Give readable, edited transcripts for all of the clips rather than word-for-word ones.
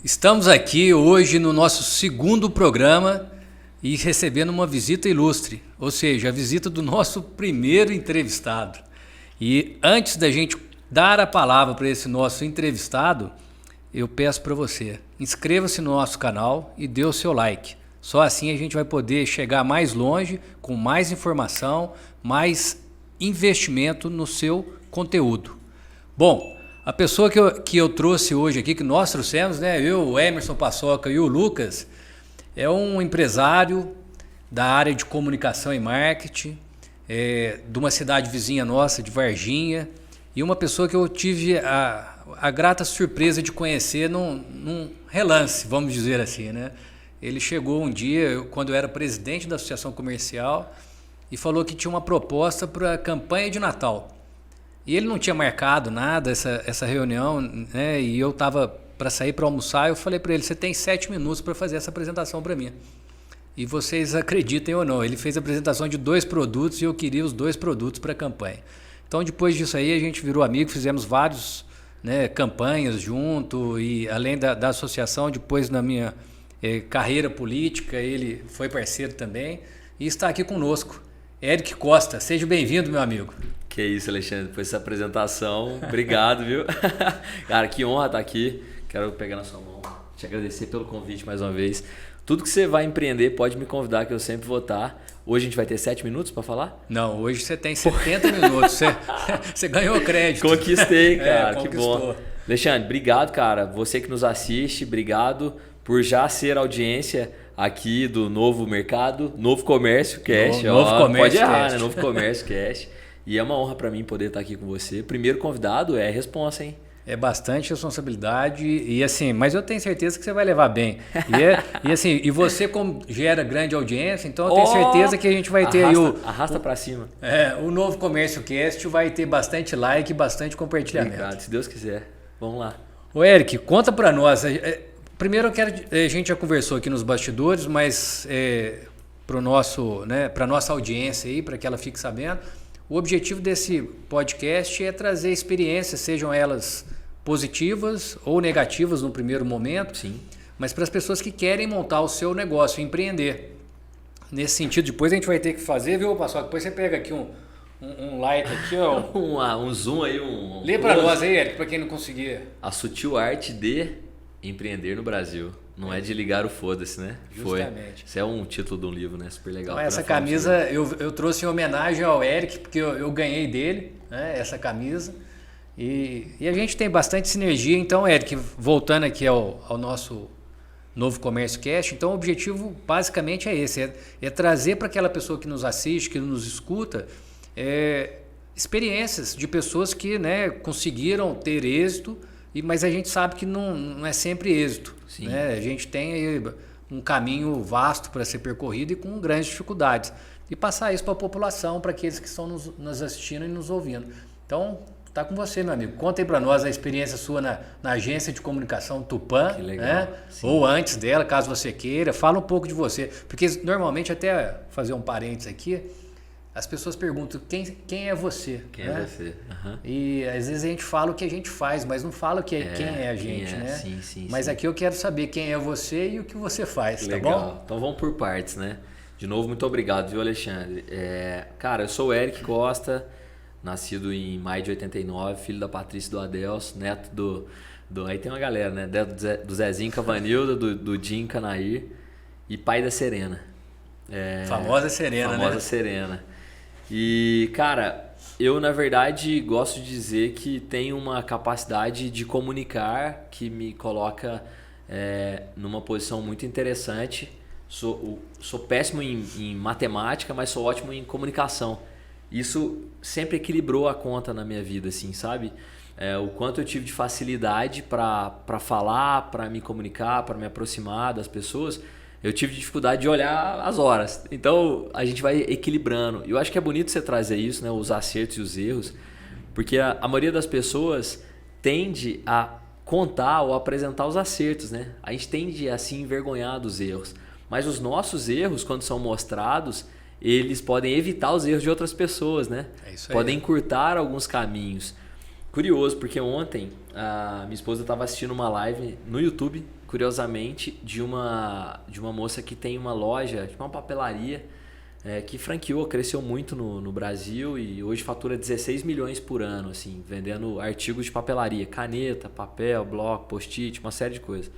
Estamos aqui hoje no nosso segundo programa e recebendo uma visita ilustre, ou seja, a visita do nosso primeiro entrevistado. E antes da gente dar a palavra para esse nosso entrevistado, eu peço para você, inscreva-se no nosso canal e dê o seu like. Só assim a gente vai poder chegar mais longe, com mais informação, mais investimento no seu conteúdo. Bom, a pessoa que eu trouxe hoje aqui, que nós trouxemos, né? Eu, o Emerson Paçoca e o Lucas, é um empresário da área de comunicação e marketing, de uma cidade vizinha nossa, de Varginha, e uma pessoa que eu tive a grata surpresa de conhecer num relance, vamos dizer assim, né? Ele chegou um dia, quando eu era presidente da Associação Comercial, e falou que tinha uma proposta para a campanha de Natal. E ele não tinha marcado nada, essa reunião, né? E eu estava para sair para almoçar, eu falei para ele, você tem 7 minutos para fazer essa apresentação para mim. E vocês acreditem ou não, ele fez a apresentação de 2 produtos e eu queria os 2 produtos para a campanha. Então depois disso aí a gente virou amigo, fizemos vários, né, campanhas junto e além da associação, depois na minha carreira política, ele foi parceiro também e está aqui conosco. Eric Costa, seja bem-vindo, meu amigo. Que isso, Alexandre, depois dessa apresentação, obrigado, viu? Cara, que honra estar aqui, quero pegar na sua mão, te agradecer pelo convite mais uma vez. Tudo que você vai empreender, pode me convidar que eu sempre vou estar. Hoje a gente vai ter 7 minutos para falar? Não, hoje você tem 70 minutos, você ganhou crédito. Conquistei, cara, que conquistou. bom. Alexandre, obrigado, cara, você que nos assiste, obrigado por já ser audiência aqui do Novo Mercado, Novo Comércio Cast. Novo Comércio pode errar, Cast. né? Novo Comércio Cast. E é uma honra para mim poder estar aqui com você. Primeiro convidado é responsa, hein? É bastante responsabilidade e assim, mas eu tenho certeza que você vai levar bem. E você como gera grande audiência, então eu tenho certeza que a gente vai ter aí arrasta para cima. O Novo Comércio Cast vai ter bastante like e bastante compartilhamento. Obrigado, se Deus quiser. Vamos lá. Ô Eric, conta para nós. Primeiro a gente já conversou aqui nos bastidores, mas para nossa audiência aí, para que ela fique sabendo, o objetivo desse podcast é trazer experiências, sejam elas positivas ou negativas no primeiro momento, sim, mas para as pessoas que querem montar o seu negócio, empreender. Nesse sentido, depois a gente vai ter que fazer, viu, Paçoca? Depois você pega aqui um like aqui, ó. um zoom aí, Lê para nós aí, Eric, para quem não conseguir. A sutil arte de empreender no Brasil. Não é de ligar o foda-se, né? Justamente. Isso é um título de um livro, né? Super legal. Então, essa camisa eu trouxe em homenagem ao Eric, porque eu ganhei dele, né, essa camisa. E a gente tem bastante sinergia. Então, Eric, voltando aqui ao nosso Novo Comércio Cast, então o objetivo basicamente é esse, é trazer para aquela pessoa que nos assiste, que nos escuta, experiências de pessoas que, né, conseguiram ter êxito, mas a gente sabe que não é sempre êxito. Né? A gente tem aí um caminho vasto para ser percorrido e com grandes dificuldades. E passar isso para a população, para aqueles que estão nos assistindo e nos ouvindo. Então, tá com você, meu amigo. Conta aí para nós a experiência sua na agência de comunicação Tupã. Que legal. Né? Ou antes dela, caso você queira. Fala um pouco de você. Porque normalmente, até fazer um parênteses aqui, as pessoas perguntam quem é você. Quem né? é você? Uhum. E às vezes a gente fala o que a gente faz, mas não fala quem é a gente, né? Sim, mas aqui eu quero saber quem é você e o que você faz, legal. Tá bom? Então vamos por partes, né? De novo, muito obrigado, viu, Alexandre? Cara, eu sou o Eric Costa, nascido em maio de 89, filho da Patrícia e do Adelso, neto do aí tem uma galera, né? Do Zezinho Cavanilda, do Jim Canair e pai da Serena. Famosa Serena, né? Famosa Serena. E, cara, eu na verdade gosto de dizer que tenho uma capacidade de comunicar que me coloca numa posição muito interessante. Sou péssimo em matemática, mas sou ótimo em comunicação. Isso sempre equilibrou a conta na minha vida, assim, sabe? O quanto eu tive de facilidade para falar, para me comunicar, para me aproximar das pessoas. Eu tive dificuldade de olhar as horas. Então, a gente vai equilibrando. Eu acho que é bonito você trazer isso, né? Os acertos e os erros. Porque a maioria das pessoas tende a contar ou apresentar os acertos, né? A gente tende a se envergonhar dos erros. Mas os nossos erros, quando são mostrados, eles podem evitar os erros de outras pessoas, né? É isso aí. Podem encurtar alguns caminhos. Curioso, porque ontem a minha esposa estava assistindo uma live no YouTube curiosamente, de uma moça que tem uma loja, tipo uma papelaria, que franqueou, cresceu muito no Brasil e hoje fatura 16 milhões por ano, assim, vendendo artigos de papelaria, caneta, papel, bloco, post-it, uma série de coisas.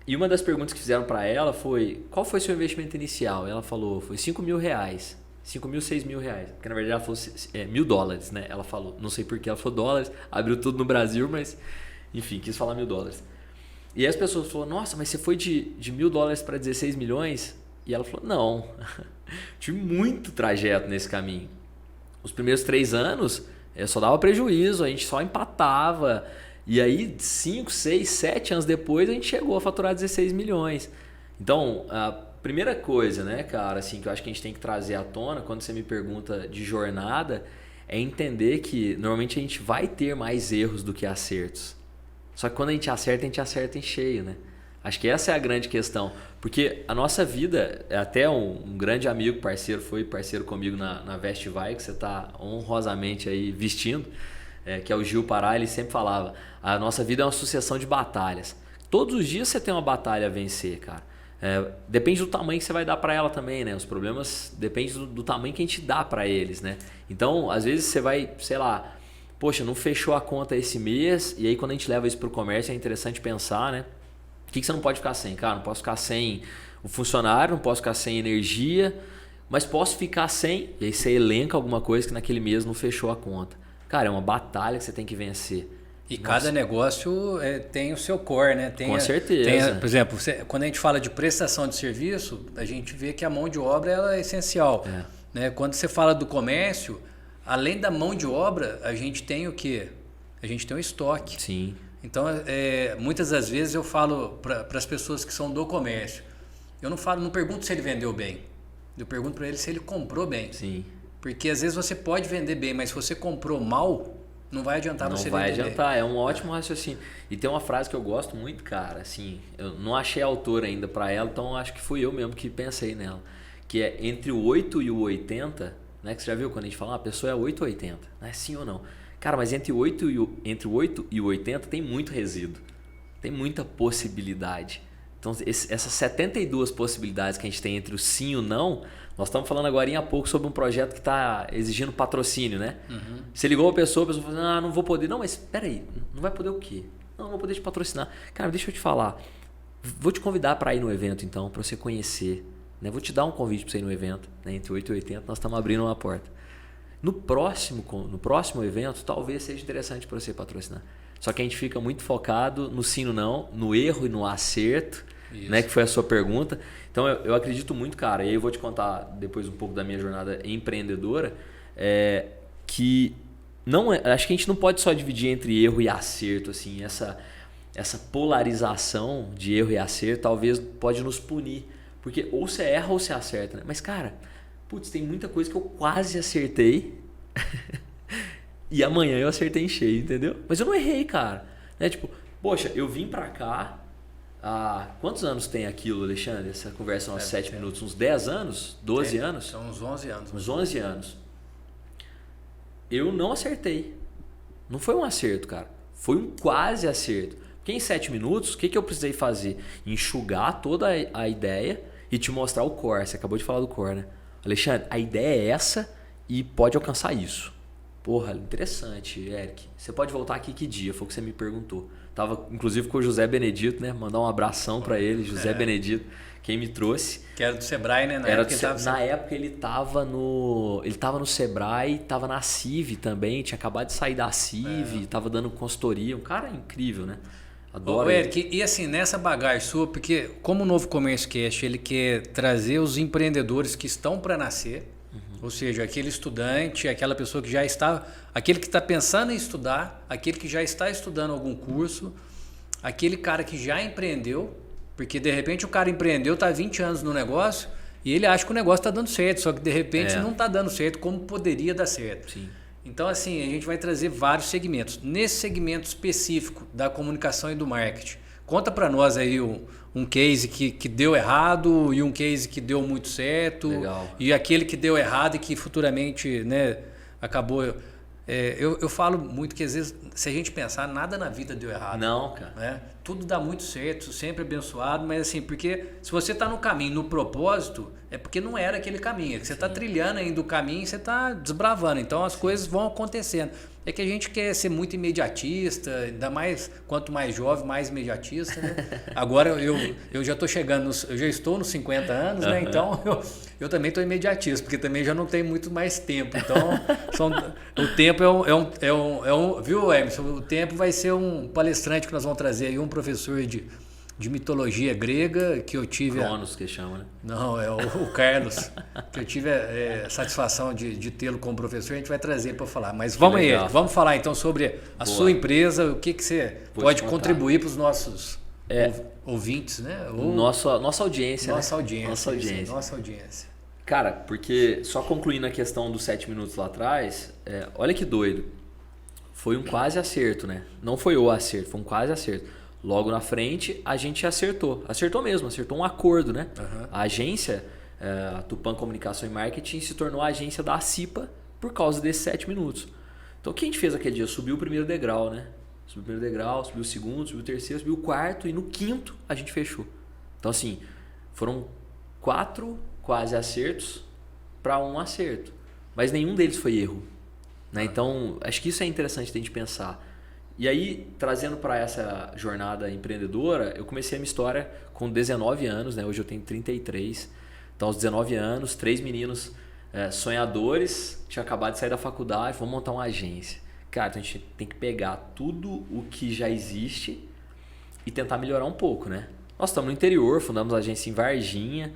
E uma das perguntas que fizeram para ela foi: qual foi seu investimento inicial? Ela falou: foi 5 mil reais. 5 mil, 6 mil reais. Porque na verdade ela falou $1.000, né? Ela falou, não sei porquê, ela falou dólares, abriu tudo no Brasil, mas enfim, quis falar $1.000. E aí as pessoas falaram: nossa, mas você foi de $1.000 para 16 milhões? E ela falou: não, tive muito trajeto nesse caminho. Os primeiros 3 anos eu só dava prejuízo, a gente só empatava. E aí 5, 6, 7 anos depois a gente chegou a faturar 16 milhões. Então, a primeira coisa, né, cara, assim, que eu acho que a gente tem que trazer à tona quando você me pergunta de jornada é entender que normalmente a gente vai ter mais erros do que acertos. Só que quando a gente acerta em cheio, né? Acho que essa é a grande questão. Porque a nossa vida, até um grande amigo, parceiro, foi parceiro comigo na Vestivai, que você está honrosamente aí vestindo, que é o Gil Pará, ele sempre falava: a nossa vida é uma sucessão de batalhas. Todos os dias você tem uma batalha a vencer, cara. Depende do tamanho que você vai dar para ela também, né? Os problemas dependem do tamanho que a gente dá para eles, né? Então, às vezes você vai, sei lá, poxa, não fechou a conta esse mês, e aí quando a gente leva isso para o comércio é interessante pensar, né? O que você não pode ficar sem? Cara, não posso ficar sem o funcionário, não posso ficar sem energia, mas posso ficar sem, e aí você elenca alguma coisa que naquele mês não fechou a conta. Cara, é uma batalha que você tem que vencer. E cada negócio tem o seu core, né? Com certeza. Por exemplo, quando a gente fala de prestação de serviço, a gente vê que a mão de obra ela é essencial. Né? Quando você fala do comércio, além da mão de obra, a gente tem o quê? A gente tem o estoque. Sim. Então, muitas das vezes eu falo para as pessoas que são do comércio, eu não pergunto se ele vendeu bem, eu pergunto para ele se ele comprou bem. Sim. Porque às vezes você pode vender bem, mas se você comprou mal, não vai adiantar você vender bem. Não vai adiantar, é um ótimo raciocínio. E tem uma frase que eu gosto muito, cara, assim, eu não achei autor ainda para ela, então acho que fui eu mesmo que pensei nela, que é entre o 8 e o 80, né, que você já viu quando a gente fala, a pessoa é 8 ou 80, não é sim ou não? Cara, mas entre o 8 e o 80 tem muito resíduo, tem muita possibilidade. Então, essas 72 possibilidades que a gente tem entre o sim e o não, nós estamos falando agora há pouco sobre um projeto que está exigindo patrocínio, né? Uhum. Você ligou a pessoa falou, não vou poder. Não, mas espera aí, não vai poder o quê? Não vou poder te patrocinar. Cara, deixa eu te falar, vou te convidar para ir no evento então, para você conhecer. Né? Vou te dar um convite para você ir no evento, né? Entre 8 e 80 nós estamos abrindo uma porta. No próximo evento, talvez seja interessante para você patrocinar. Só que a gente fica muito focado no sim e no não, no erro e no acerto, né, que foi a sua pergunta. Então eu acredito muito, cara, e aí eu vou te contar depois um pouco da minha jornada empreendedora, que acho que a gente não pode só dividir entre erro e acerto, assim, essa polarização de erro e acerto talvez pode nos punir, porque ou você erra ou você acerta, né? Mas cara, putz, tem muita coisa que eu quase acertei e amanhã eu acertei em cheio, entendeu? Mas eu não errei, cara, né? Tipo, poxa, eu vim pra cá quantos anos tem aquilo, Alexandre? Essa conversa uns 7 minutos, uns 10 anos? 12 anos? São uns 11 anos. Uns 11 anos. Eu não acertei. Não foi um acerto, cara. Foi um quase acerto. Porque em 7 minutos, o que eu precisei fazer? Enxugar toda a ideia e te mostrar o core. Você acabou de falar do core, né? Alexandre, a ideia é essa e pode alcançar isso. Porra, interessante, Eric. Você pode voltar aqui que dia? Foi o que você me perguntou. Tava inclusive com o José Benedito, né? Mandar um abração para ele, José Benedito, quem me trouxe. Que era do Sebrae, né? Na época ele tava no Sebrae, tava na CIV também, tinha acabado de sair da CIV, tava dando consultoria. Um cara incrível, né? Adoro. Eric, e assim, nessa bagagem sua, porque como o Novo Comércio Cast, ele quer trazer os empreendedores que estão para nascer, ou seja, aquele estudante, aquela pessoa que já está, aquele que está pensando em estudar, aquele que já está estudando algum curso, aquele cara que já empreendeu, porque de repente o cara empreendeu, está há 20 anos no negócio e ele acha que o negócio está dando certo, só que de repente não está dando certo como poderia dar certo. Sim. Então assim, a gente vai trazer vários segmentos. Nesse segmento específico da comunicação e do marketing, conta para nós aí um case que deu errado e um case que deu muito certo. Legal. E aquele que deu errado e que futuramente, né, acabou Eu falo muito que às vezes, se a gente pensar, nada na vida deu errado. Não, cara. Né? Tudo dá muito certo, sempre abençoado, mas assim, porque se você está no caminho, no propósito, é porque não era aquele caminho. É que você está trilhando ainda o caminho e você está desbravando. Então as coisas vão acontecendo. É que a gente quer ser muito imediatista, ainda mais, quanto mais jovem, mais imediatista, né? Agora eu já estou chegando, eu já estou nos 50 anos, né? Então eu também estou imediatista, porque também já não tenho muito mais tempo. Então o tempo viu, Emerson? O tempo vai ser um palestrante que nós vamos trazer aí, um professor de mitologia grega que eu tive... Cronos, que chama, né? Não, é o Carlos, que eu tive a satisfação de tê-lo como professor, a gente vai trazer para falar. Mas vamos aí, vamos falar então sobre a sua empresa, o que você pode contribuir para os nossos ouvintes, né? Nossa audiência, Nossa né? audiência. Nossa audiência. Cara, porque só concluindo a questão dos 7 minutos lá atrás, olha que doido. Foi um quase acerto, né? Não foi o acerto, foi um quase acerto. Logo na frente, a gente acertou mesmo, acertou um acordo, né? Uhum. A agência, a Tupã Comunicação e Marketing, se tornou a agência da CIPA por causa desses 7 minutos. Então, o que a gente fez aquele dia? Subiu o primeiro degrau, né? Subiu o primeiro degrau, subiu o segundo, subiu o terceiro, subiu o quarto e no quinto a gente fechou. Então, assim, foram 4 quase acertos para um acerto. Mas nenhum deles foi erro, né? Então, acho que isso é interessante de a gente pensar. E aí, trazendo para essa jornada empreendedora, eu comecei a minha história com 19 anos, né? Hoje eu tenho 33. Então, aos 19 anos, 3 meninos sonhadores, tinha acabado de sair da faculdade, vamos montar uma agência. Cara, então a gente tem que pegar tudo o que já existe e tentar melhorar um pouco, né? Nós estamos no interior, fundamos a agência em Varginha,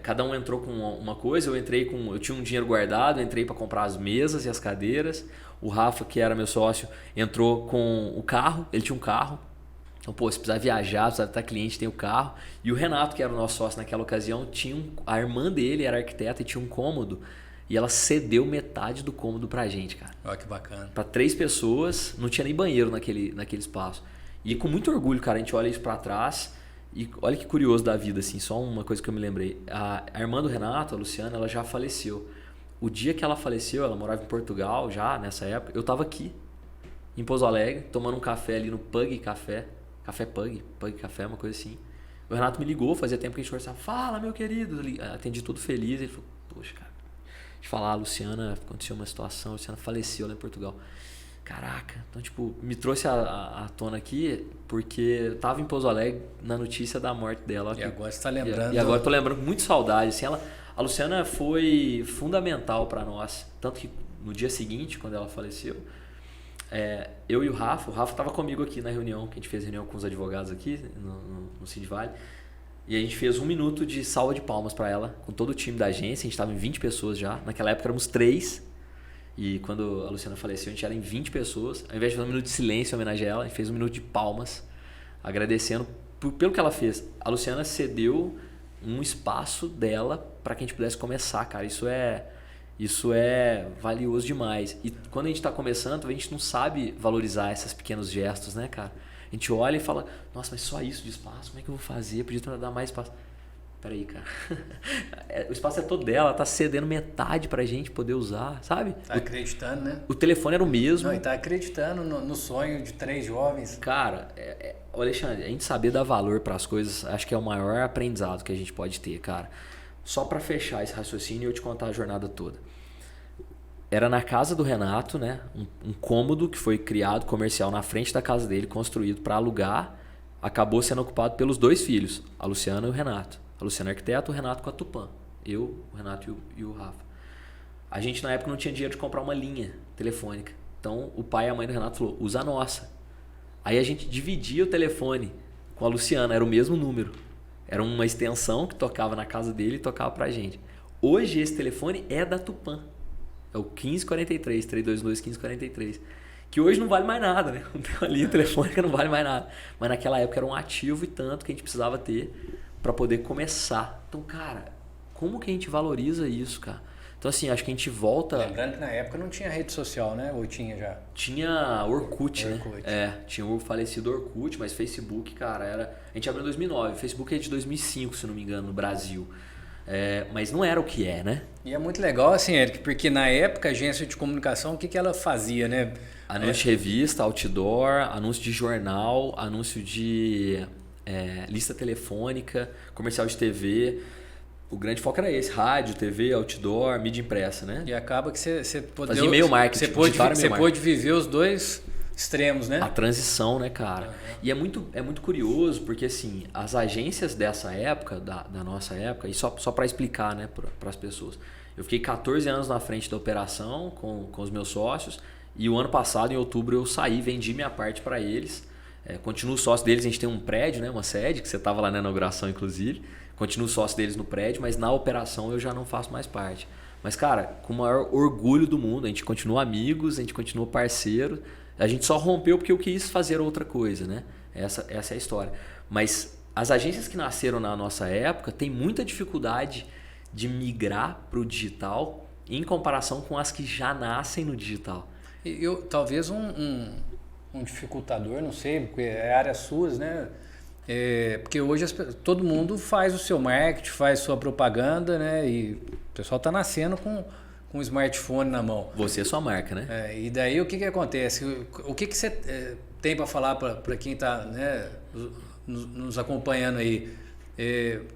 cada um entrou com uma coisa, eu tinha um dinheiro guardado, eu entrei para comprar as mesas e as cadeiras. O Rafa, que era meu sócio, entrou com o carro, ele tinha um carro. Então, se precisar viajar, precisar estar cliente, tem o carro. E o Renato, que era o nosso sócio naquela ocasião, a irmã dele era arquiteta e tinha um cômodo. E ela cedeu metade do cômodo pra gente, cara. Olha que bacana. Pra 3 pessoas, não tinha nem banheiro naquele espaço. E com muito orgulho, cara, a gente olha isso pra trás. E olha que curioso da vida, assim, só uma coisa que eu me lembrei. A irmã do Renato, a Luciana, ela já faleceu. O dia que ela faleceu, ela morava em Portugal já, nessa época, eu tava aqui, em Pouso Alegre, tomando um café ali no Pug Café. Pug Café, uma coisa assim. O Renato me ligou, fazia tempo que a gente conversava. Fala, meu querido. Atendi tudo feliz. Ele falou, poxa, cara, deixa eu falar, a Luciana, aconteceu uma situação, a Luciana faleceu lá em Portugal. Caraca, então tipo, me trouxe à tona aqui porque eu tava em Pouso Alegre na notícia da morte dela. E agora você tá lembrando. E agora eu tô lembrando com muita saudade, assim, a Luciana foi fundamental para nós, tanto que no dia seguinte, quando ela faleceu, eu e o Rafa estava comigo aqui na reunião, que a gente fez reunião com os advogados aqui no Cid Vale, e a gente fez 1 minuto de salva de palmas para ela, com todo o time da agência, a gente estava em 20 pessoas já, naquela época éramos 3, e quando a Luciana faleceu a gente era em 20 pessoas, ao invés de fazer 1 minuto de silêncio em homenagem a ela, a gente fez 1 minuto de palmas, agradecendo pelo que ela fez. A Luciana cedeu um espaço dela para que a gente pudesse começar, cara. Isso é valioso demais. E quando a gente está começando, a gente não sabe valorizar esses pequenos gestos, né, cara? A gente olha e fala, nossa, mas só isso de espaço? Como é que eu vou fazer? Podia dar mais espaço. Peraí, cara. O espaço é todo dela, ela tá cedendo metade pra gente poder usar, sabe? Tá acreditando, né? O telefone era o mesmo. Não, e tá acreditando no sonho de 3 jovens. Cara, Alexandre, a gente saber dar valor para as coisas, acho que é o maior aprendizado que a gente pode ter, cara. Só para fechar esse raciocínio e eu te contar a jornada toda. Era na casa do Renato, né? Um cômodo que foi criado comercial na frente da casa dele, construído para alugar, acabou sendo ocupado pelos 2 filhos, a Luciana e o Renato. A Luciana arquiteta, o Renato com a Tupã. Eu, o Renato e o Rafa. A gente na época não tinha dinheiro de comprar uma linha telefônica. Então o pai e a mãe do Renato falou, usa a nossa. Aí a gente dividia o telefone com a Luciana, era o mesmo número. Era uma extensão que tocava na casa dele e tocava pra gente. Hoje esse telefone é da Tupã. É o 1543, 322-1543. Que hoje não vale mais nada, né? A linha telefônica não vale mais nada. Mas naquela época era um ativo e tanto que a gente precisava ter para poder começar. Então, cara, como que a gente valoriza isso, cara? Então, assim, acho que a gente volta... Lembrando que na época não tinha rede social, né? Ou tinha já? Tinha Orkut, né? Tinha o falecido Orkut, mas Facebook, cara, a gente abriu em 2009. Facebook é de 2005, se não me engano, no Brasil. Mas não era o que é, né? E é muito legal, assim, Eric, porque na época a agência de comunicação, o que ela fazia, né? Anúncio de revista, outdoor, anúncio de jornal, anúncio de lista telefônica, comercial de TV. O grande foco era esse, rádio, TV, outdoor, mídia impressa, né? E acaba que você fazia e-mail marketing. Você pôde viver os dois extremos, né? A transição, né, cara? Uhum. E é muito curioso, porque assim, as agências dessa época, da nossa época, e só para explicar, né, para as pessoas. Eu fiquei 14 anos na frente da operação com os meus sócios, e o ano passado, em outubro, eu saí, vendi minha parte para eles. Continuo sócio deles, a gente tem um prédio, né, uma sede, que você estava lá na inauguração, inclusive. Continuo sócio deles no prédio, mas na operação eu já não faço mais parte. Mas, cara, com o maior orgulho do mundo, a gente continua amigos, a gente continua parceiro. A gente só rompeu porque eu quis fazer outra coisa, né? Essa é a história. Mas as agências que nasceram na nossa época têm muita dificuldade de migrar para o digital em comparação com as que já nascem no digital. Talvez um dificultador, não sei, porque é áreas suas, né? Porque hoje todo mundo faz o seu marketing, faz sua propaganda, né? E o pessoal está nascendo com um smartphone na mão. Você é sua marca, né? E daí o que acontece? O que você tem para falar para quem está, né, nos acompanhando aí?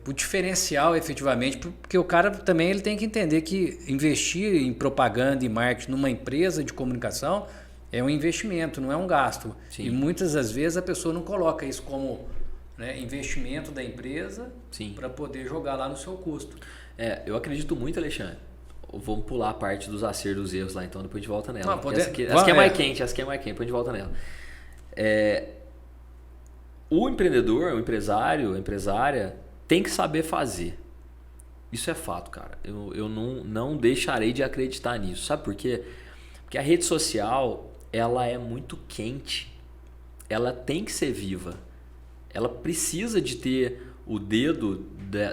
O diferencial, efetivamente, porque o cara também ele tem que entender que investir em propaganda e marketing numa empresa de comunicação é um investimento, não é um gasto. Sim. E muitas das vezes a pessoa não coloca isso como, né, investimento da empresa para poder jogar lá no seu custo. Eu acredito muito, Alexandre. Vamos pular a parte dos acertos, dos erros lá, então depois a gente volta nela. Essa aqui é mais quente, depois a gente volta nela. O empreendedor, o empresário, a empresária tem que saber fazer. Isso é fato, cara. Eu não deixarei de acreditar nisso. Sabe por quê? Porque a rede social, ela é muito quente. Ela tem que ser viva. Ela precisa de ter o dedo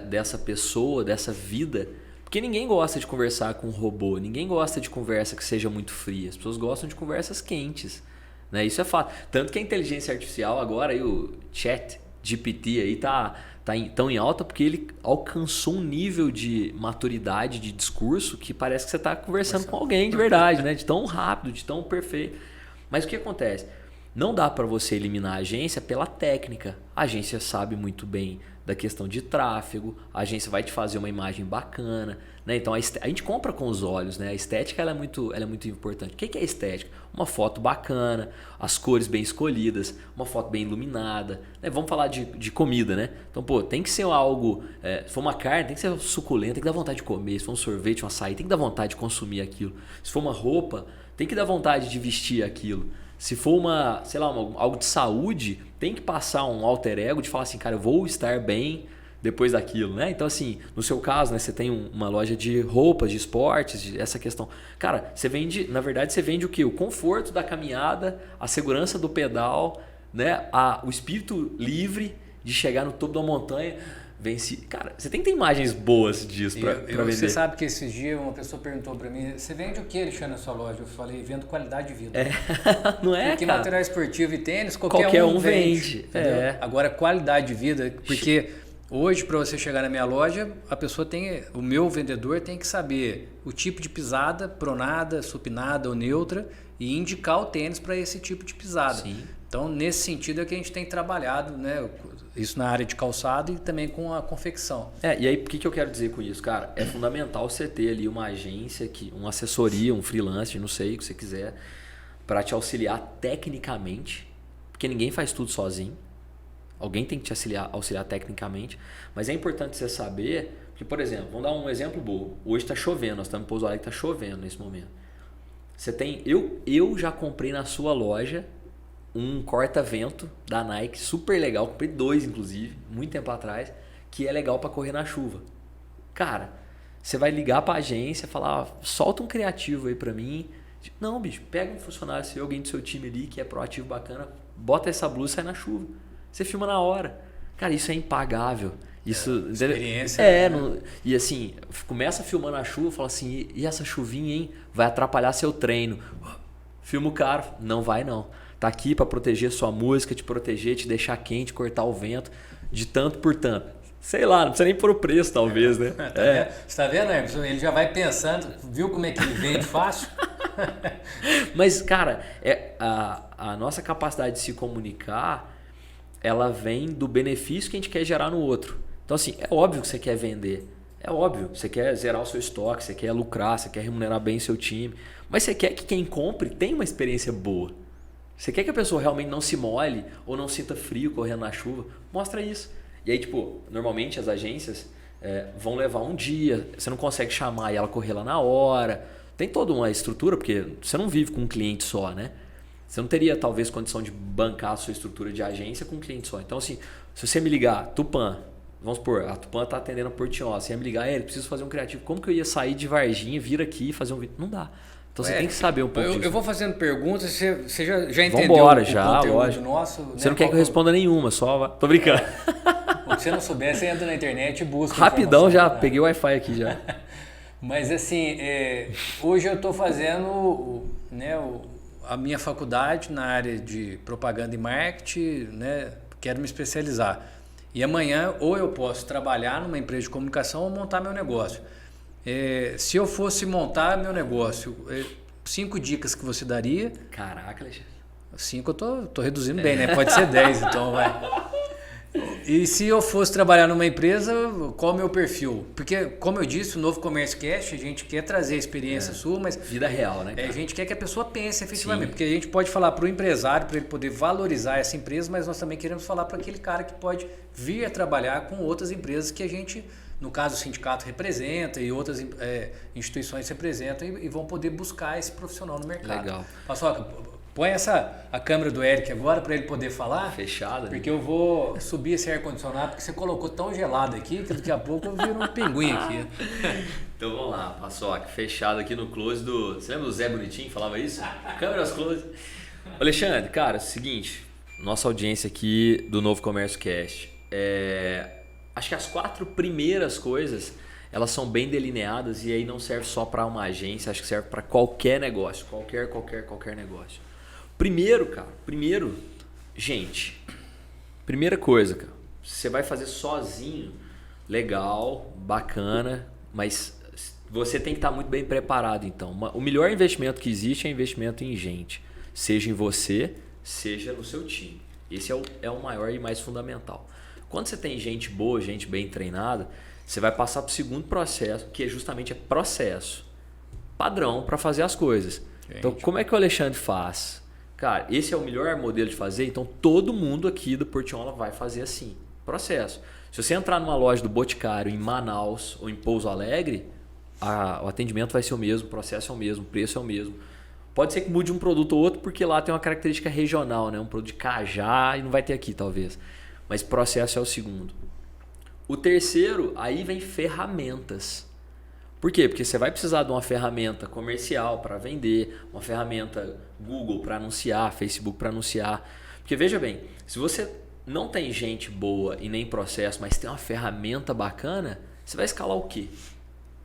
dessa pessoa, dessa vida. Porque ninguém gosta de conversar com um robô. Ninguém gosta de conversa que seja muito fria. As pessoas gostam de conversas quentes. Né? Isso é fato. Tanto que a inteligência artificial agora, aí, o Chat GPT aí tá tão em alta porque ele alcançou um nível de maturidade de discurso que parece que você está conversando com alguém de verdade, né? De tão rápido, de tão perfeito. Mas o que acontece? Não dá para você eliminar a agência pela técnica. A agência sabe muito bem da questão de tráfego, a agência vai te fazer uma imagem bacana, né? Então a gente compra com os olhos, né? A estética ela é muito importante. O que é estética? Uma foto bacana, as cores bem escolhidas, uma foto bem iluminada, né? Vamos falar de comida, né? Então, tem que ser algo, se for uma carne, tem que ser suculenta, tem que dar vontade de comer. Se for um sorvete, um açaí, tem que dar vontade de consumir aquilo. Se for uma roupa, tem que dar vontade de vestir aquilo. Se for algo de saúde, tem que passar um alter ego de falar assim, cara, eu vou estar bem depois daquilo, né? Então, assim, no seu caso, né, você tem uma loja de roupas, de esportes, essa questão. Cara, na verdade, você vende o quê? O conforto da caminhada, a segurança do pedal, né? O espírito livre de chegar no topo da montanha. Cara, você tem que ter imagens boas disso para vender. Você sabe que esses dias uma pessoa perguntou para mim, você vende o que, Alexandre, na sua loja? Eu falei, vendo qualidade de vida. Não é, porque cara? Material esportivo e tênis, qualquer um vende. Agora, qualidade de vida, porque hoje, para você chegar na minha loja, o meu vendedor tem que saber o tipo de pisada, pronada, supinada ou neutra, e indicar o tênis para esse tipo de pisada. Sim. Então, nesse sentido é que a gente tem trabalhado, né? Isso na área de calçado e também com a confecção. E aí, o que eu quero dizer com isso, cara? É fundamental você ter ali uma agência, uma assessoria, um freelance, não sei o que você quiser, para te auxiliar tecnicamente, porque ninguém faz tudo sozinho. Alguém tem que te auxiliar tecnicamente, mas é importante você saber que, por exemplo, vamos dar um exemplo bobo. Hoje está chovendo, nós estamos em Pouso Alegre, está chovendo nesse momento. Eu já comprei na sua loja um corta-vento da Nike, super legal, comprei 2 inclusive, muito tempo atrás, que é legal para correr na chuva. Cara, você vai ligar para a agência, falar, solta um criativo aí para mim. Não, bicho, pega um funcionário seu, alguém do seu time ali que é proativo, bacana, bota essa blusa e sai na chuva. Você filma na hora. Cara, isso é impagável. Isso, experiência. E assim, começa filmando a chuva, fala assim, e essa chuvinha, hein? Vai atrapalhar seu treino. Filma o cara. Não vai, não. Tá aqui para proteger sua música, te proteger, te deixar quente, cortar o vento, de tanto por tanto. Sei lá, não precisa nem pôr o preço, talvez, né? Você tá vendo, Emerson? Ele já vai pensando, viu como é que ele vende fácil? Mas, cara, a nossa capacidade de se comunicar, ela vem do benefício que a gente quer gerar no outro. Então, assim, é óbvio que você quer vender. É óbvio, você quer zerar o seu estoque, você quer lucrar, você quer remunerar bem seu time. Mas você quer que quem compre tenha uma experiência boa. Você quer que a pessoa realmente não se molhe ou não sinta frio correndo na chuva. Mostra isso. E aí, tipo, normalmente as agências vão levar um dia, você não consegue chamar e ela correr lá na hora. Tem toda uma estrutura, porque você não vive com um cliente só, né? Você não teria, talvez, condição de bancar a sua estrutura de agência com um cliente só. Então, assim, se você me ligar, Tupã, vamos supor, a Tupã está atendendo a Portinhola, você ia me ligar, preciso fazer um criativo. Como que eu ia sair de Varginha, vir aqui e fazer um vídeo? Não dá. Então você tem que saber um pouco disso. Eu vou fazendo perguntas, você já entendeu Vambora, o conteúdo lógico. nosso? Você não quer que eu responda nenhuma, só... Tô brincando. O que você não souber, você entra na internet e busca Rapidão já, peguei o Wi-Fi aqui já. Mas assim, hoje eu estou fazendo a minha faculdade na área de propaganda e marketing, né? Quero me especializar. E amanhã ou eu posso trabalhar numa empresa de comunicação ou montar meu negócio. Se eu fosse montar meu negócio, 5 dicas que você daria? Caraca, Alexandre. 5 eu tô reduzindo bem, né? Pode ser 10, então vai. E se eu fosse trabalhar numa empresa, qual é o meu perfil? Porque, como eu disse, o Novo Comércio Cast, a gente quer trazer a experiência sua, mas... Vida real, né, cara? A gente quer que a pessoa pense efetivamente. Sim. Porque a gente pode falar para o empresário, para ele poder valorizar essa empresa, mas nós também queremos falar para aquele cara que pode vir a trabalhar com outras empresas que a gente, no caso o sindicato, representa e outras instituições representam e vão poder buscar esse profissional no mercado. Legal. Paçoca, põe a câmera do Eric agora para ele poder falar. Fechada. Porque eu vou subir esse ar-condicionado, porque você colocou tão gelado aqui que daqui a pouco eu viro um pinguim aqui. Então vamos lá, Paçoca, fechado aqui no close do... Você lembra do Zé Bonitinho que falava isso? Câmeras close. Alexandre, cara, seguinte, nossa audiência aqui do Novo Comércio Cast. Acho que as 4 primeiras coisas, elas são bem delineadas e aí não serve só para uma agência, acho que serve para qualquer negócio, qualquer negócio. Primeiro, gente, primeira coisa, cara, você vai fazer sozinho, legal, bacana, mas você tem que estar muito bem preparado, então. O melhor investimento que existe é investimento em gente, seja em você, seja no seu time. Esse é o maior e mais fundamental. Quando você tem gente boa, gente bem treinada, você vai passar para o segundo processo, que é justamente processo padrão para fazer as coisas. Gente. Então, como é que o Alexandre faz? Cara, esse é o melhor modelo de fazer, então todo mundo aqui do Portinhola vai fazer assim. Processo. Se você entrar numa loja do Boticário em Manaus ou em Pouso Alegre, o atendimento vai ser o mesmo, o processo é o mesmo, o preço é o mesmo. Pode ser que mude um produto ou outro, porque lá tem uma característica regional, né? Um produto de cajá e não vai ter aqui, talvez. Mas processo é o segundo. O terceiro, aí vem ferramentas. Por quê? Porque você vai precisar de uma ferramenta comercial para vender, uma ferramenta Google para anunciar, Facebook para anunciar. Porque veja bem, se você não tem gente boa e nem processo, mas tem uma ferramenta bacana, você vai escalar o quê?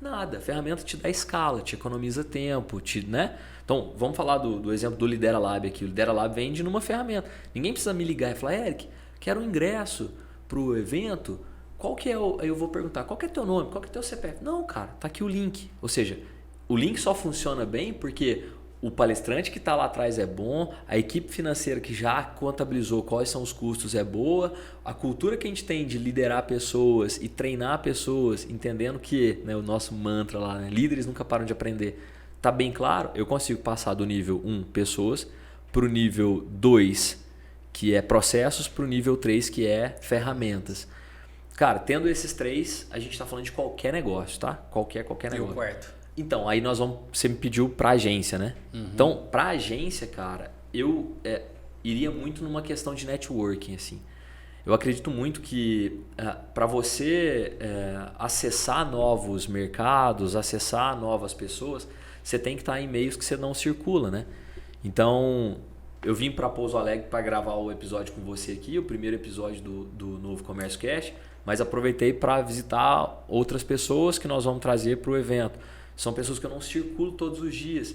Nada. A ferramenta te dá escala, te economiza tempo, né? Então, vamos falar do exemplo do Lidera Lab aqui. O Lidera Lab vende numa ferramenta. Ninguém precisa me ligar e falar, Eric, quero um ingresso para o evento. Qual que é eu vou perguntar, qual que é teu nome? Qual que é teu CPF? Não, cara, tá aqui o link. Ou seja, o link só funciona bem porque o palestrante que está lá atrás é bom, a equipe financeira que já contabilizou quais são os custos é boa, a cultura que a gente tem de liderar pessoas e treinar pessoas, entendendo que, né, o nosso mantra lá, né, líderes nunca param de aprender, tá bem claro, eu consigo passar do nível 1, pessoas, para o nível 2, que é processos, para o nível 3, que é ferramentas. Cara, tendo esses 3, a gente está falando de qualquer negócio, tá? Qualquer negócio. E o quarto? Então, aí você me pediu para agência, né? Uhum. Então, para agência, cara, eu iria muito numa questão de networking, assim. Eu acredito muito que para você acessar novos mercados, acessar novas pessoas, você tem que estar em meios que você não circula, né? Então, eu vim para Pouso Alegre para gravar o episódio com você aqui, o primeiro episódio do Novo Comércio Cast, mas aproveitei para visitar outras pessoas que nós vamos trazer para o evento. São pessoas que eu não circulo todos os dias.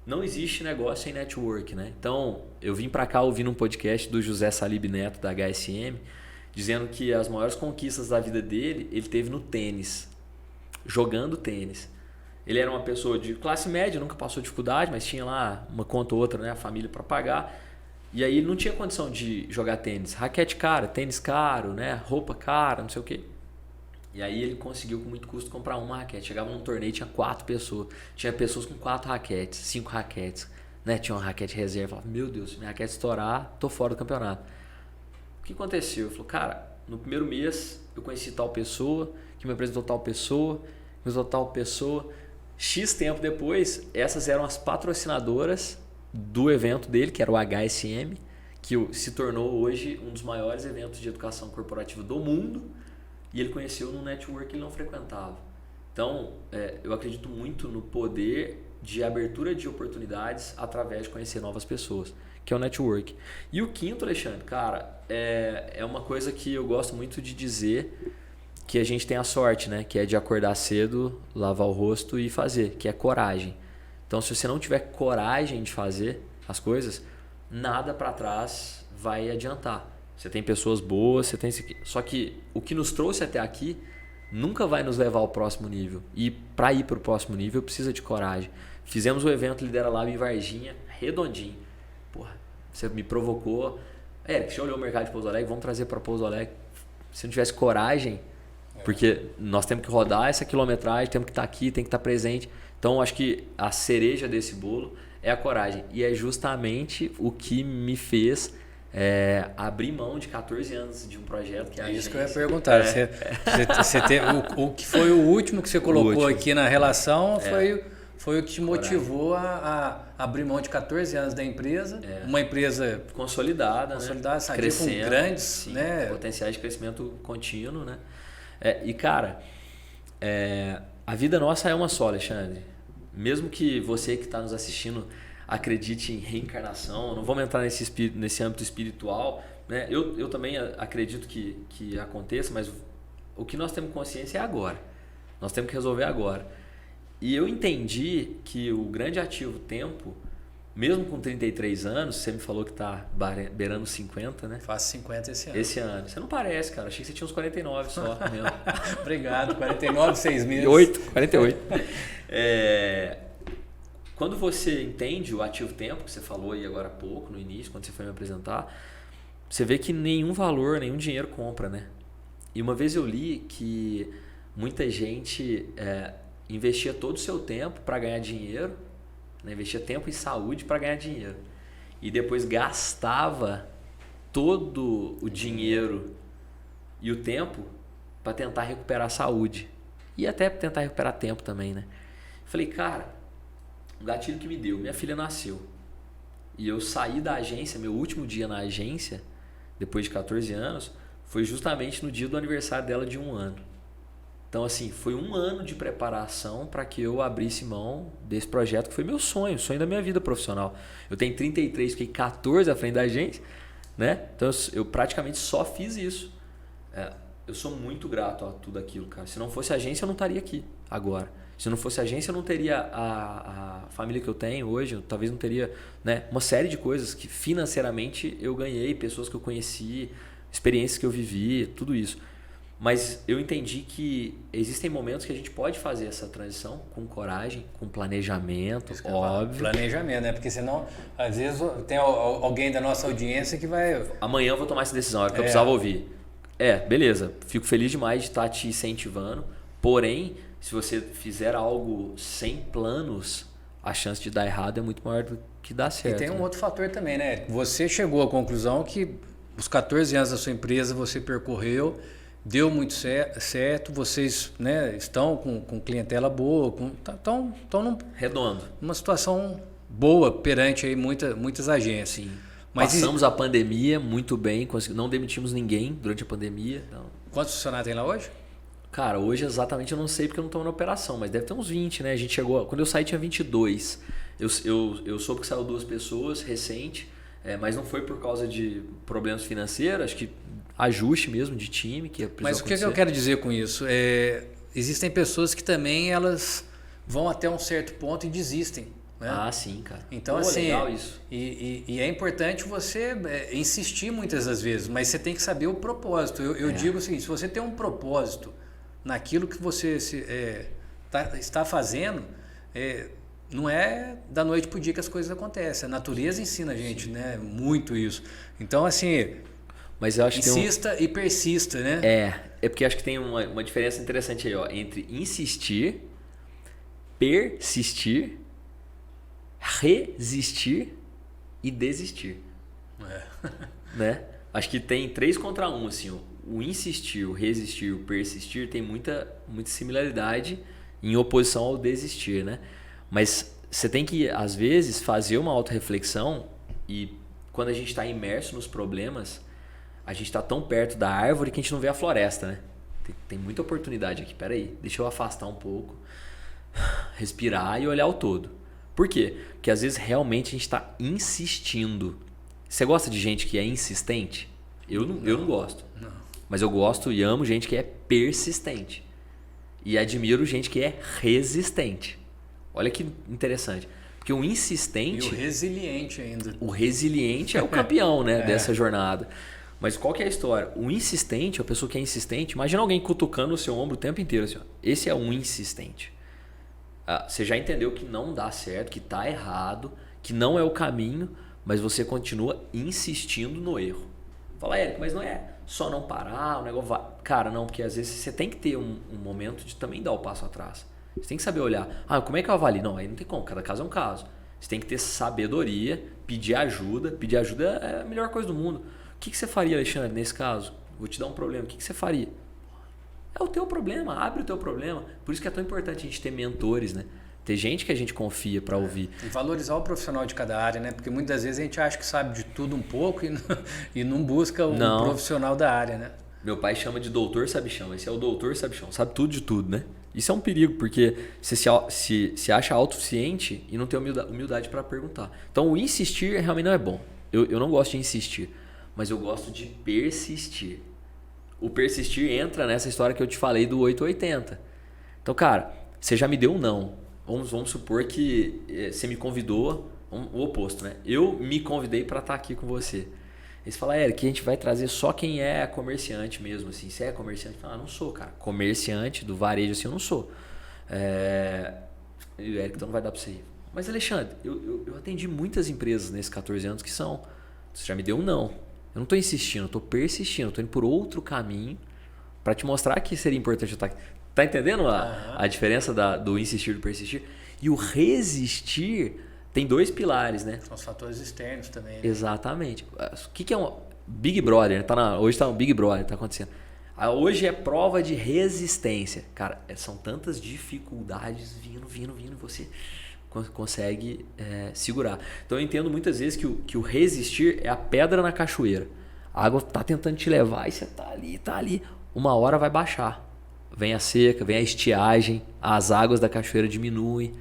Não existe negócio sem network, né? Então, eu vim para cá ouvindo um podcast do José Salib Neto, da HSM, dizendo que as maiores conquistas da vida dele, ele teve no tênis, jogando tênis. Ele era uma pessoa de classe média, nunca passou dificuldade, mas tinha lá uma conta ou outra, né, a família para pagar. E aí ele não tinha condição de jogar tênis. Raquete cara, tênis caro, né, roupa cara, não sei o quê. E aí ele conseguiu com muito custo comprar uma raquete. Chegava num torneio, tinha 4 pessoas. Tinha pessoas com 4 raquetes, 5 raquetes. Né? Tinha uma raquete reserva. Falava, meu Deus, se minha raquete estourar, tô fora do campeonato. O que aconteceu? Ele falou, cara, no primeiro mês eu conheci tal pessoa, que me apresentou tal pessoa, me apresentou tal pessoa. X tempo depois, essas eram as patrocinadoras do evento dele, que era o HSM, que se tornou hoje um dos maiores eventos de educação corporativa do mundo. E ele conheceu num network que ele não frequentava. Então, eu acredito muito no poder de abertura de oportunidades através de conhecer novas pessoas, que é o network. E o quinto, Alexandre, cara, é uma coisa que eu gosto muito de dizer, que a gente tem a sorte, né? Que é de acordar cedo, lavar o rosto e fazer, que é coragem. Então, se você não tiver coragem de fazer as coisas, nada para trás vai adiantar. Você tem pessoas boas, você tem isso aqui. Só que o que nos trouxe até aqui nunca vai nos levar ao próximo nível. E para ir para o próximo nível precisa de coragem. Fizemos o evento Lidera Lab em Varginha, redondinho. Porra, você me provocou. Você olhou o mercado de Pouso Alegre, vamos trazer para Pouso Alegre. Se não tivesse coragem, porque nós temos que rodar essa quilometragem, temos que estar aqui, tem que estar presente. Então, acho que a cereja desse bolo é a coragem. E é justamente o que me fez abrir mão de 14 anos de um projeto que é a isso que eu ia perguntar. O que foi o último que você colocou aqui na relação foi o que te motivou a abrir mão de 14 anos da empresa, uma empresa consolidada, né? Sadia, crescendo, com grandes, sim, né? potenciais de crescimento contínuo, né? E cara, a vida nossa é uma só, Alexandre. Mesmo que você que está nos assistindo acredite em reencarnação, não vamos entrar nesse âmbito espiritual, né? Eu também acredito que aconteça, mas o que nós temos consciência é agora. Nós temos que resolver agora. E eu entendi que o grande ativo tempo, mesmo com 33 anos, você me falou que está beirando 50, né? Faço 50 esse ano. Esse ano. Você não parece, cara. Achei que você tinha uns 49 só mesmo. Obrigado. 49, 6 meses. 48. Quando você entende o ativo tempo, que você falou aí agora há pouco, no início, quando você foi me apresentar, você vê que nenhum valor, nenhum dinheiro compra, né? E uma vez eu li que muita gente investia todo o seu tempo para ganhar dinheiro, né? Investia tempo e saúde para ganhar dinheiro. E depois gastava todo o dinheiro e o tempo para tentar recuperar a saúde. E até tentar recuperar tempo também, né? Falei, cara, um gatilho que me deu, minha filha nasceu. E eu saí da agência, meu último dia na agência, depois de 14 anos, foi justamente no dia do aniversário dela de 1 ano. Então, assim, foi 1 ano de preparação para que eu abrisse mão desse projeto, que foi meu sonho, o sonho da minha vida profissional. Eu tenho 33, fiquei 14 à frente da agência, né? Então, eu praticamente só fiz isso. Eu sou muito grato a tudo aquilo, cara. Se não fosse a agência, eu não estaria aqui agora. Se não fosse a agência, eu não teria a família que eu tenho hoje, eu talvez não teria, né, uma série de coisas que financeiramente eu ganhei, pessoas que eu conheci, experiências que eu vivi, tudo isso. Mas eu entendi que existem momentos que a gente pode fazer essa transição com coragem, com planejamento, óbvio. Planejamento, né? Porque senão, às vezes, tem alguém da nossa audiência que vai... Amanhã eu vou tomar essa decisão, era o que eu precisava ouvir. Beleza, fico feliz demais de estar te incentivando, porém, se você fizer algo sem planos, a chance de dar errado é muito maior do que dar certo. E tem um outro fator também, né? Você chegou à conclusão que os 14 anos da sua empresa você percorreu, deu muito certo, vocês, né, estão com clientela boa, estão numa situação boa perante aí muitas agências. Sim. Passamos a pandemia muito bem, não demitimos ninguém durante a pandemia. Não. Quantos funcionários tem lá hoje? Cara, hoje exatamente eu não sei porque eu não estou na operação, mas deve ter uns 20, né? A gente chegou, quando eu saí tinha 22. Eu soube que saiu 2 pessoas recente, mas não foi por causa de problemas financeiros, acho que ajuste mesmo de time que precisou Mas o que eu quero dizer com isso? Existem pessoas que também elas vão até um certo ponto e desistem. né? Ah, sim, cara. Então, Pô, assim, legal isso. E é importante você insistir muitas das vezes, mas você tem que saber o propósito. Eu digo o seguinte, se você tem um propósito naquilo que você está fazendo, não é da noite pro dia que as coisas acontecem. A natureza ensina a gente, né, muito isso. Então, assim, mas eu acho insista e persista, né? É porque acho que tem uma diferença interessante aí, ó, entre insistir, persistir, resistir e desistir. Né? Acho que tem 3 contra 1, assim, ó. O insistir, o resistir, o persistir tem muita similaridade em oposição ao desistir, né? Mas você tem que, às vezes, fazer uma autorreflexão e quando a gente está imerso nos problemas, a gente está tão perto da árvore que a gente não vê a floresta, né? Tem muita oportunidade aqui. Pera aí, deixa eu afastar um pouco, respirar e olhar o todo. Por quê? Porque às vezes realmente a gente está insistindo. Você gosta de gente que é insistente? Eu não gosto. Não. Mas eu gosto e amo gente que é persistente. E admiro gente que é resistente. Olha que interessante. Porque o insistente... E o resiliente ainda. O resiliente é o campeão, né, dessa jornada. Mas qual que é a história? O insistente, a pessoa que é insistente... Imagina alguém cutucando o seu ombro o tempo inteiro. Assim, ó. Esse é um insistente. Você já entendeu que não dá certo, que está errado, que não é o caminho, mas você continua insistindo no erro. Fala, Érico, mas não é só não parar, o negócio vai... Cara, não, porque às vezes você tem que ter um momento de também dar o passo atrás. Você tem que saber olhar. Como é que eu avalio? Não, aí não tem como, cada caso é um caso. Você tem que ter sabedoria, pedir ajuda. Pedir ajuda é a melhor coisa do mundo. O que você faria, Alexandre, nesse caso? Vou te dar um problema. O que você faria? É o teu problema, abre o teu problema. Por isso que é tão importante a gente ter mentores, né? Ter gente que a gente confia para ouvir. E valorizar o profissional de cada área, né? Porque muitas vezes a gente acha que sabe de tudo um pouco e não busca um profissional da área, né? Meu pai chama de doutor sabichão. Esse é o doutor sabichão. Sabe tudo de tudo, né? Isso é um perigo, porque você se acha autossuficiente e não tem humildade para perguntar. Então, o insistir realmente não é bom. Eu não gosto de insistir, mas eu gosto de persistir. O persistir entra nessa história que eu te falei do 880. Então, cara, você já me deu um não. Vamos supor que você me convidou, o oposto, né? Eu me convidei para estar aqui com você. Aí você fala, Érico, a gente vai trazer só quem é comerciante mesmo, assim. Você é comerciante? Não sou, cara. Comerciante do varejo, assim, eu não sou. E o Érico, então não vai dar para você ir. Mas, Alexandre, eu atendi muitas empresas nesses 14 anos que são. Você já me deu um não. Eu não estou insistindo, eu estou persistindo. Eu estou indo por outro caminho para te mostrar que seria importante eu estar aqui. Tá entendendo a diferença do insistir e do persistir? E o resistir tem 2 pilares, né? São os fatores externos também. Né? Exatamente. O que é um Big Brother? Hoje está um Big Brother, está acontecendo. Hoje é prova de resistência. Cara, são tantas dificuldades vindo, você consegue segurar. Então eu entendo muitas vezes que o resistir é a pedra na cachoeira. A água está tentando te levar e você tá ali. Uma hora vai baixar. Vem a seca, vem a estiagem, as águas da cachoeira diminuem,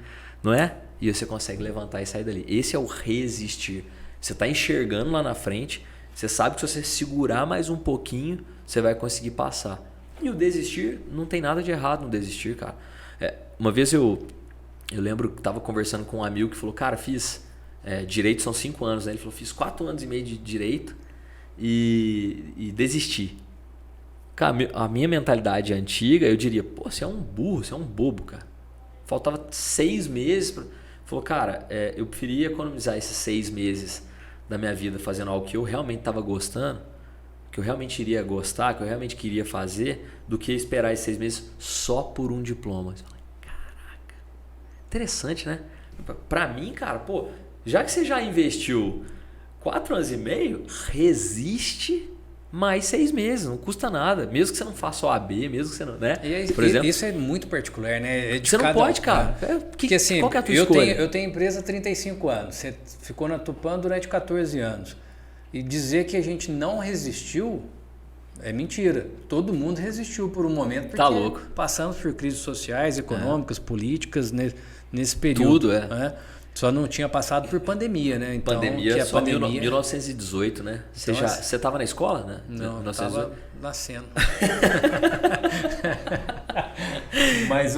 não é? E você consegue levantar e sair dali. Esse é o resistir. Você está enxergando lá na frente, você sabe que se você segurar mais um pouquinho, você vai conseguir passar. E o desistir, não tem nada de errado no desistir, cara. Uma vez eu lembro que estava conversando com um amigo que falou, cara, fiz direito são 5 anos, né? Ele falou, fiz 4 anos e meio de direito e desisti. Cara, a minha mentalidade antiga, eu diria, pô, você é um burro, você é um bobo, cara. Faltava 6 meses. Falou, cara, eu preferia economizar esses 6 meses da minha vida fazendo algo que eu realmente estava gostando, que eu realmente iria gostar, que eu realmente queria fazer, do que esperar esses 6 meses só por um diploma. Eu falei, caraca, interessante, né? Pra mim, cara, pô, já que você já investiu 4 anos e meio, resiste mais 6 meses, não custa nada. Mesmo que você não faça OAB, mesmo que você não, né? Por exemplo, isso é muito particular, né? Você não pode, cara. Porque assim, qual que é a tua escolha? Eu tenho empresa há 35 anos. Você ficou na Tupã durante 14 anos. E dizer que a gente não resistiu é mentira. Todo mundo resistiu por um momento. Porque tá louco. Passamos por crises sociais, econômicas, políticas nesse período. Tudo, né? Só não tinha passado por pandemia, né? Então, pandemia só pandemia... 1918, né? Você então, estava na escola, né? Não, eu estava nascendo. Mas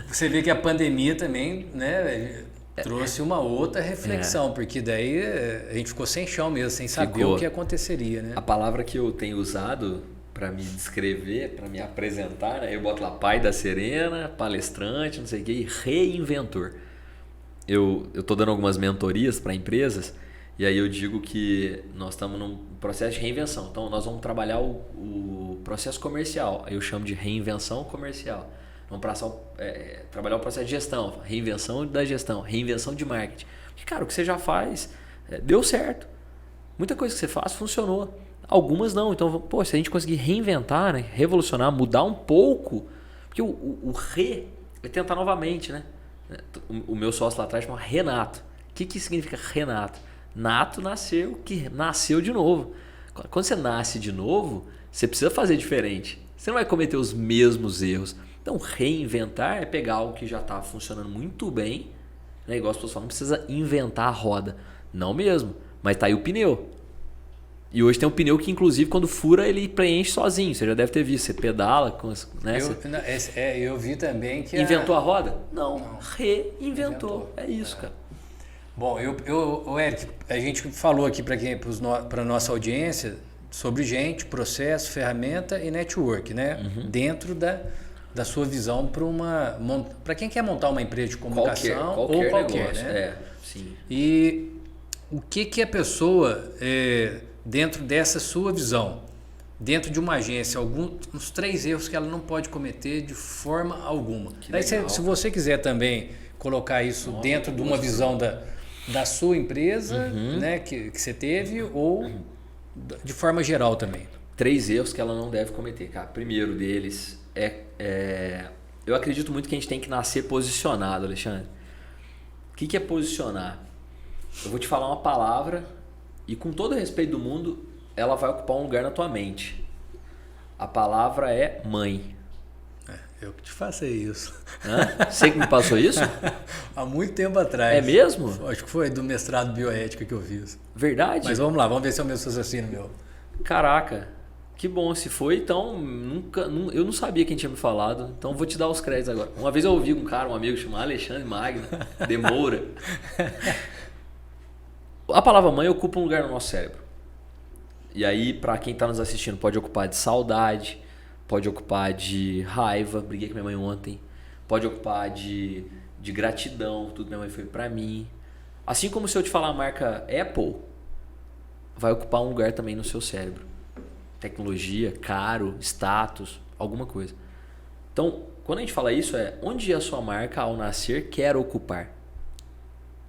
você vê que a pandemia também, né? Trouxe uma outra reflexão, porque daí a gente ficou sem chão mesmo, sem saber Ficou. o que aconteceria, né? A palavra que eu tenho usado para me descrever, para me apresentar, né? Eu boto lá pai da Serena, palestrante, não sei o que, e reinventor. Eu tô dando algumas mentorias para empresas e aí eu digo que nós estamos num processo de reinvenção. Então nós vamos trabalhar o processo comercial, aí eu chamo de reinvenção comercial. Vamos trabalhar o processo de gestão, reinvenção da gestão, reinvenção de marketing. Porque, cara, o que você já faz deu certo. Muita coisa que você faz funcionou. Algumas não. Então, pô, se a gente conseguir reinventar, né, revolucionar, mudar um pouco, porque o é tentar novamente, né? O meu sócio lá atrás chama Renato. O que significa Renato? Nato nasceu, que nasceu de novo. Quando você nasce de novo, você precisa fazer diferente. Você não vai cometer os mesmos erros. Então, reinventar é pegar algo que já está funcionando muito bem, né? Igual as pessoas falam, não precisa inventar a roda. Não mesmo, mas tá aí o pneu. E hoje tem um pneu que, inclusive, quando fura, ele preenche sozinho. Você já deve ter visto, você pedala, né? Eu vi também que... Inventou a roda? Não. Reinventou. É isso, cara. Bom, Eric, a gente falou aqui para a nossa audiência sobre gente, processo, ferramenta e network, né? Uhum. Dentro da sua visão para quem quer montar uma empresa de comunicação qualquer negócio, né? Sim. E o que a pessoa, dentro dessa sua visão, dentro de uma agência, uns 3 erros que ela não pode cometer de forma alguma. Aí, se você quiser também colocar isso dentro de uma visão da sua empresa, né, que você teve, ou de forma geral também. 3 erros que ela não deve cometer, cara. Primeiro deles eu acredito muito que a gente tem que nascer posicionado, Alexandre. O que é posicionar? Eu vou te falar uma palavra e, com todo o respeito do mundo, ela vai ocupar um lugar na tua mente. A palavra é mãe. Eu que te faço isso. Você que me passou isso? Há muito tempo atrás. É mesmo? Acho que foi do mestrado bioética que eu fiz. Verdade? Mas vamos lá, vamos ver se é o meu raciocínio meu. Caraca. Que bom, se foi, então eu não sabia quem tinha me falado, então vou te dar os créditos agora. Uma vez eu ouvi um amigo chamado Alexandre Magno, de Moura. A palavra mãe ocupa um lugar no nosso cérebro. E aí, para quem está nos assistindo, pode ocupar de saudade, pode ocupar de raiva, briguei com minha mãe ontem, pode ocupar de gratidão, tudo que minha mãe fez para mim. Assim como se eu te falar a marca Apple, vai ocupar um lugar também no seu cérebro. Tecnologia, caro, status, alguma coisa. Então, quando a gente fala isso, onde a sua marca, ao nascer, quer ocupar?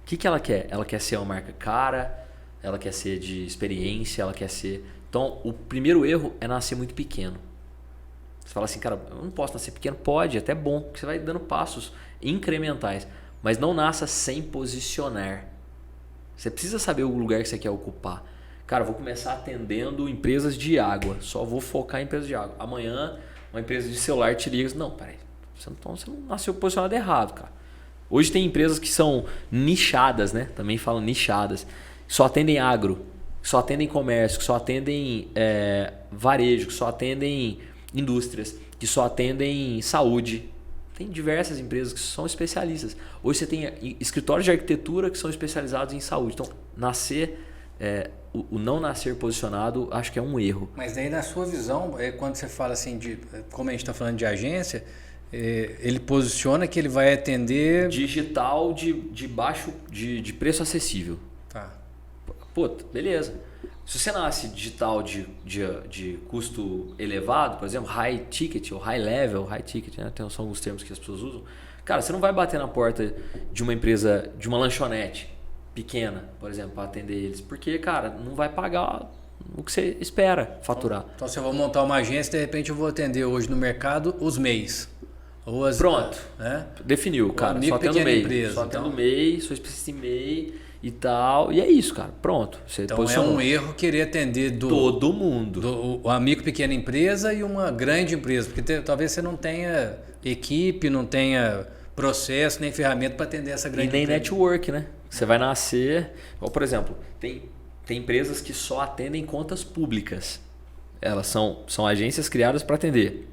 O que ela quer? Ela quer ser uma marca cara, ela quer ser de experiência, ela quer ser... Então, o primeiro erro é nascer muito pequeno. Você fala assim, cara, eu não posso nascer pequeno. Pode, é até bom, porque você vai dando passos incrementais. Mas não nasça sem posicionar. Você precisa saber o lugar que você quer ocupar. Cara, eu vou começar atendendo empresas de água. Só vou focar em empresas de água. Amanhã, uma empresa de celular te liga e diz, não, peraí, você não nasceu posicionado errado, cara. Hoje tem empresas que são nichadas, né? Também falam nichadas. Que só atendem agro, que só atendem comércio, que só atendem varejo, que só atendem indústrias, que só atendem saúde. Tem diversas empresas que são especialistas. Hoje você tem escritórios de arquitetura que são especializados em saúde. Então, o não nascer posicionado, acho que é um erro. Mas daí, na sua visão, quando você fala assim, como a gente está falando de agência, ele posiciona que ele vai atender... Digital de preço acessível. Tá. Puta, beleza. Se você nasce digital de custo elevado, por exemplo, high ticket ou high level, high ticket, né? São alguns termos que as pessoas usam. Cara, você não vai bater na porta de uma empresa, de uma lanchonete pequena, por exemplo, para atender eles. Porque, cara, não vai pagar o que você espera faturar. Então, se eu vou montar uma agência, de repente eu vou atender hoje no mercado os MEIs. Pronto. Né? Definiu, cara. Só atendo MEI. Empresa, só atendo MEI, sou especialista em MEI e tal. E é isso, cara. Pronto. Você então posicionou. É um erro querer atender todo mundo. O amigo pequena empresa e uma grande empresa. Porque talvez você não tenha equipe, não tenha processo, nem ferramenta para atender essa grande empresa. E nem network, né? Você vai nascer... Por exemplo, tem empresas que só atendem contas públicas. Elas são agências criadas para atender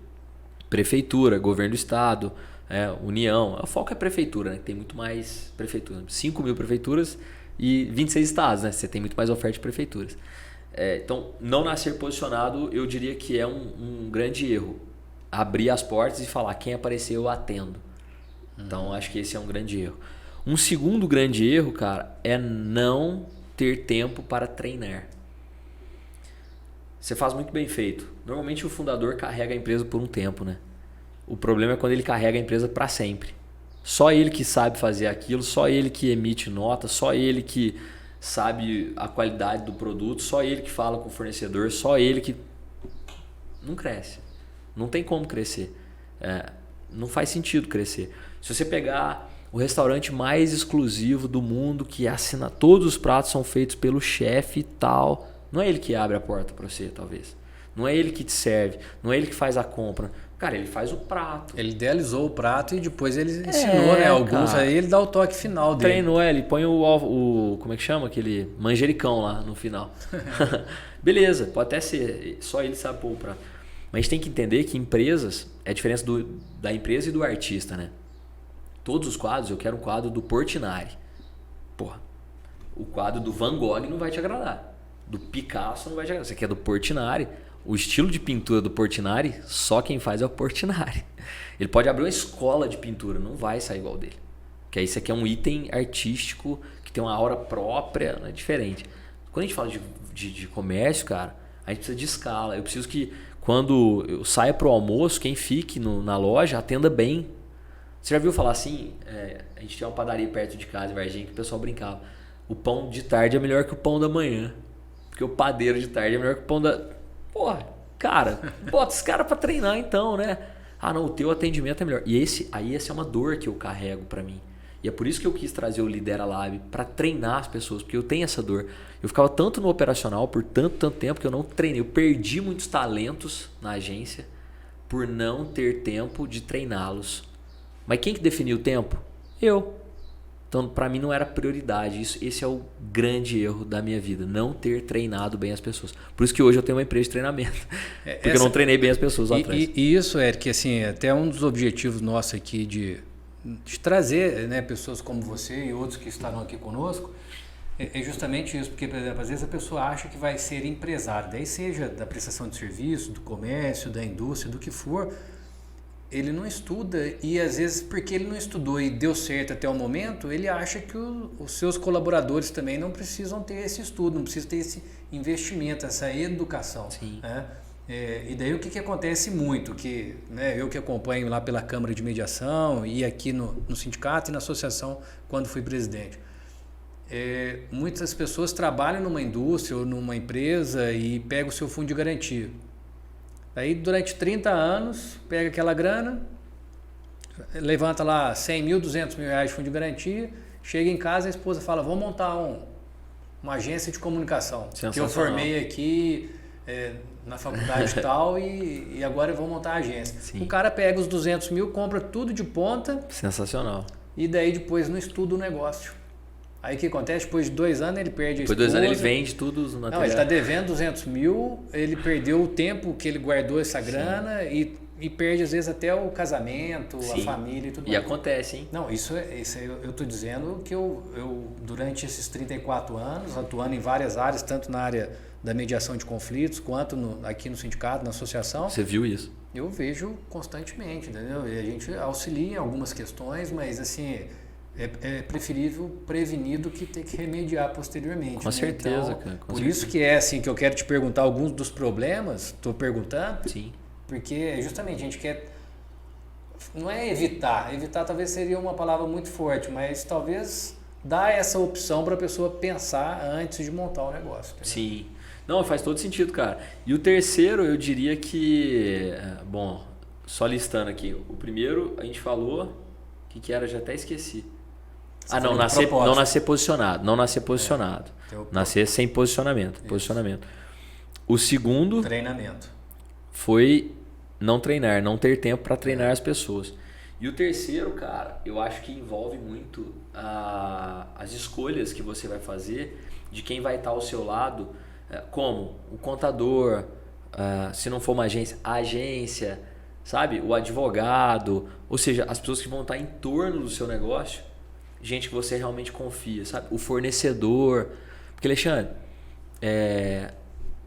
prefeitura, governo do estado, União. O foco é prefeitura, né? Tem muito mais prefeituras. 5 mil prefeituras e 26 estados, né? Você tem muito mais oferta de prefeituras. Então, não nascer posicionado, eu diria que é um grande erro. Abrir as portas e falar, quem aparecer eu atendo. Então, acho que esse é um grande erro. Um segundo grande erro, cara, é não ter tempo para treinar. Você faz muito bem feito. Normalmente o fundador carrega a empresa por um tempo, né? O problema é quando ele carrega a empresa para sempre. Só ele que sabe fazer aquilo, só ele que emite nota, só ele que sabe a qualidade do produto, só ele que fala com o fornecedor, só ele que... Não cresce. Não tem como crescer. Não faz sentido crescer. Se você pegar o restaurante mais exclusivo do mundo, que assina, todos os pratos são feitos pelo chefe e tal, não é ele que abre a porta para você, talvez. Não é ele que te serve, não é ele que faz a compra. Cara, ele faz o prato. Ele idealizou o prato e depois ele ensinou, né? Alguns cara, aí ele dá o toque final dele. Treinou, ele põe o como é que chama? Aquele manjericão lá no final. Beleza, pode até ser. Só ele sabe pôr o prato. Mas a gente tem que entender que empresas, é a diferença da empresa e do artista, né? Todos os quadros, eu quero um quadro do Portinari. Porra, o quadro do Van Gogh não vai te agradar. Do Picasso não vai te agradar. Você quer do Portinari. O estilo de pintura do Portinari, só quem faz é o Portinari. Ele pode abrir uma escola de pintura, não vai sair igual dele. Porque aí isso aqui é um item artístico que tem uma aura própria, né? Diferente. Quando a gente fala de comércio, cara, a gente precisa de escala. Eu preciso que quando eu saia para o almoço, quem fique na loja atenda bem. Você já viu falar assim? A gente tinha uma padaria perto de casa, em Varginha, que o pessoal brincava. O pão de tarde é melhor que o pão da manhã. Porque o padeiro de tarde é melhor que o pão da... Porra, cara, bota os caras pra treinar então, né? Ah, não, o teu atendimento é melhor. E essa é uma dor que eu carrego pra mim. E é por isso que eu quis trazer o Lidera Lab pra treinar as pessoas, porque eu tenho essa dor. Eu ficava tanto no operacional por tanto tempo que eu não treinei. Eu perdi muitos talentos na agência por não ter tempo de treiná-los. Mas quem que definiu o tempo? Eu. Então, para mim não era prioridade. Esse é o grande erro da minha vida, não ter treinado bem as pessoas. Por isso que hoje eu tenho uma empresa de treinamento, porque eu não treinei bem as pessoas lá atrás. E isso, Eric, assim, até um dos objetivos nossos aqui de trazer, né, pessoas como você e outros que estarão aqui conosco, é justamente isso, porque, por exemplo, às vezes a pessoa acha que vai ser empresário, daí seja da prestação de serviço, do comércio, da indústria, do que for, ele não estuda e às vezes porque ele não estudou e deu certo até o momento, ele acha que os seus colaboradores também não precisam ter esse estudo, não precisam ter esse investimento, essa educação. Sim. Né? E daí o que acontece muito, que, né, eu que acompanho lá pela Câmara de Mediação e aqui no sindicato e na associação quando fui presidente, muitas pessoas trabalham numa indústria ou numa empresa e pegam o seu fundo de garantia. Aí durante 30 anos, pega aquela grana, levanta lá 100 mil, 200 mil reais de fundo de garantia, chega em casa e a esposa fala, vamos montar uma agência de comunicação, que eu formei aqui na faculdade tal e agora eu vou montar a agência. Sim. O cara pega os 200 mil, compra tudo de ponta. Sensacional. E daí depois não estuda o negócio. Aí o que acontece? Depois de 2 anos ele perde a esposa. Depois de 2 anos ele vende tudo os materiais. Não, ele está devendo 200 mil, ele perdeu o tempo que ele guardou essa grana e perde às vezes até o casamento, a família e tudo mais. E acontece, hein? Não, isso eu estou dizendo que eu durante esses 34 anos, atuando em várias áreas, tanto na área da mediação de conflitos, quanto aqui no sindicato, na associação. Você viu isso? Eu vejo constantemente, entendeu? E a gente auxilia em algumas questões, mas assim... É preferível prevenir do que ter que remediar posteriormente. Com certeza, então, cara. Por isso que é assim que eu quero te perguntar alguns dos problemas, estou perguntando. Sim. Porque justamente a gente quer... Não é evitar. Evitar talvez seria uma palavra muito forte, mas talvez dar essa opção para a pessoa pensar antes de montar o negócio. Entendeu? Sim. Não, faz todo sentido, cara. E o terceiro, eu diria que... Bom, só listando aqui. O primeiro, a gente falou... O que era? Já até esqueci. Não nascer posicionado. Não nascer posicionado. Nascer sem posicionamento. Posicionamento. O segundo... Treinamento. Foi não treinar, não ter tempo para treinar as pessoas. E o terceiro, cara, eu acho que envolve muito as escolhas que você vai fazer de quem vai estar ao seu lado, como o contador, se não for uma agência, a agência, sabe? O advogado, ou seja, as pessoas que vão estar em torno do seu negócio, gente que você realmente confia, sabe? O fornecedor. Porque, Alexandre,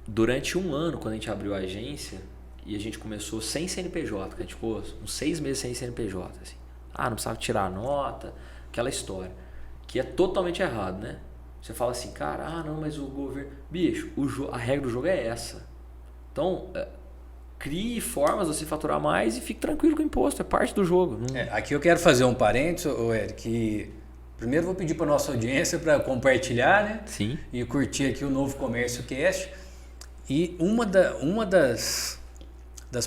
durante um ano, quando a gente abriu a agência, e a gente começou sem CNPJ, a gente ficou uns 6 meses sem CNPJ. Assim. Não precisava tirar a nota, aquela história. Que é totalmente errado, né? Você fala assim, cara, não, mas o governo... Bicho, a regra do jogo é essa. Então, crie formas de você faturar mais e fique tranquilo com o imposto, é parte do jogo. Aqui eu quero fazer um parênteses, Eric, que primeiro vou pedir para nossa audiência para compartilhar, né? Sim. E curtir aqui o Novo Comércio Cast. E uma das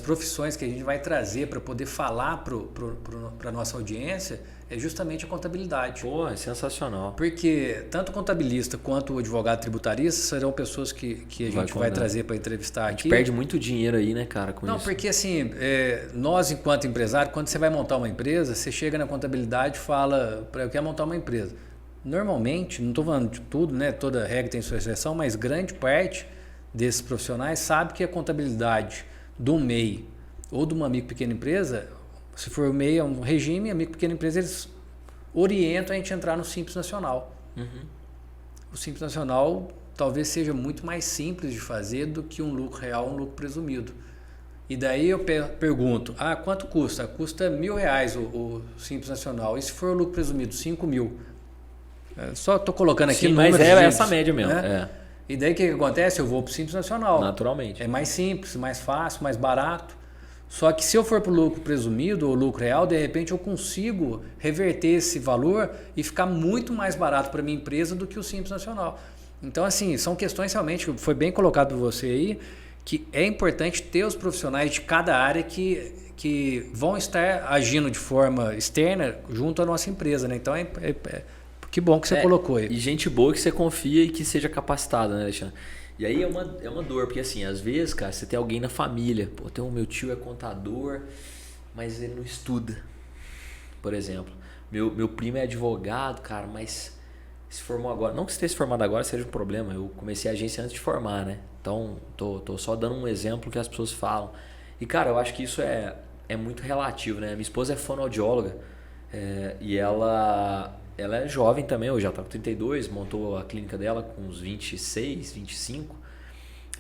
profissões que a gente vai trazer para poder falar para a nossa audiência é justamente a contabilidade. Pô, é sensacional. Porque tanto o contabilista quanto o advogado tributarista serão pessoas que a gente vai trazer para entrevistar aqui. A gente perde muito dinheiro aí, né, cara, com isso. Não, porque assim, nós enquanto empresário, quando você vai montar uma empresa, você chega na contabilidade e fala, eu quero montar uma empresa. Normalmente, não estou falando de tudo, né? Toda regra tem sua exceção, mas grande parte desses profissionais sabe que a contabilidade do MEI ou de uma micro pequena empresa, se for o MEI é um regime, a micro pequena empresa eles orientam a gente a entrar no Simples Nacional. O Simples Nacional talvez seja muito mais simples de fazer do que um lucro real, um lucro presumido. E daí eu pergunto, quanto custa? Custa R$1.000 o Simples Nacional. E se for o lucro presumido, 5 mil? Só estou colocando aqui números. Mas é essa média mesmo. Né? E daí o que acontece? Eu vou para o Simples Nacional. Naturalmente. É mais simples, mais fácil, mais barato. Só que se eu for para o lucro presumido ou lucro real, de repente eu consigo reverter esse valor e ficar muito mais barato para a minha empresa do que o Simples Nacional. Então, assim, são questões realmente, foi bem colocado por você aí, que é importante ter os profissionais de cada área que vão estar agindo de forma externa junto à nossa empresa, né? Então, que bom que você colocou aí. E gente boa que você confia e que seja capacitada, né, Alexandre? E aí é uma dor, porque assim, às vezes, cara, você tem alguém na família, meu tio é contador, mas ele não estuda, por exemplo. Meu primo é advogado, cara, mas se formou agora. Não que você tenha se formado agora seja um problema, eu comecei a agência antes de formar, né? Então, tô só dando um exemplo que as pessoas falam. E, cara, eu acho que isso é muito relativo, né? Minha esposa é fonoaudióloga e ela é jovem também, hoje já está com 32, montou a clínica dela com uns 26, 25.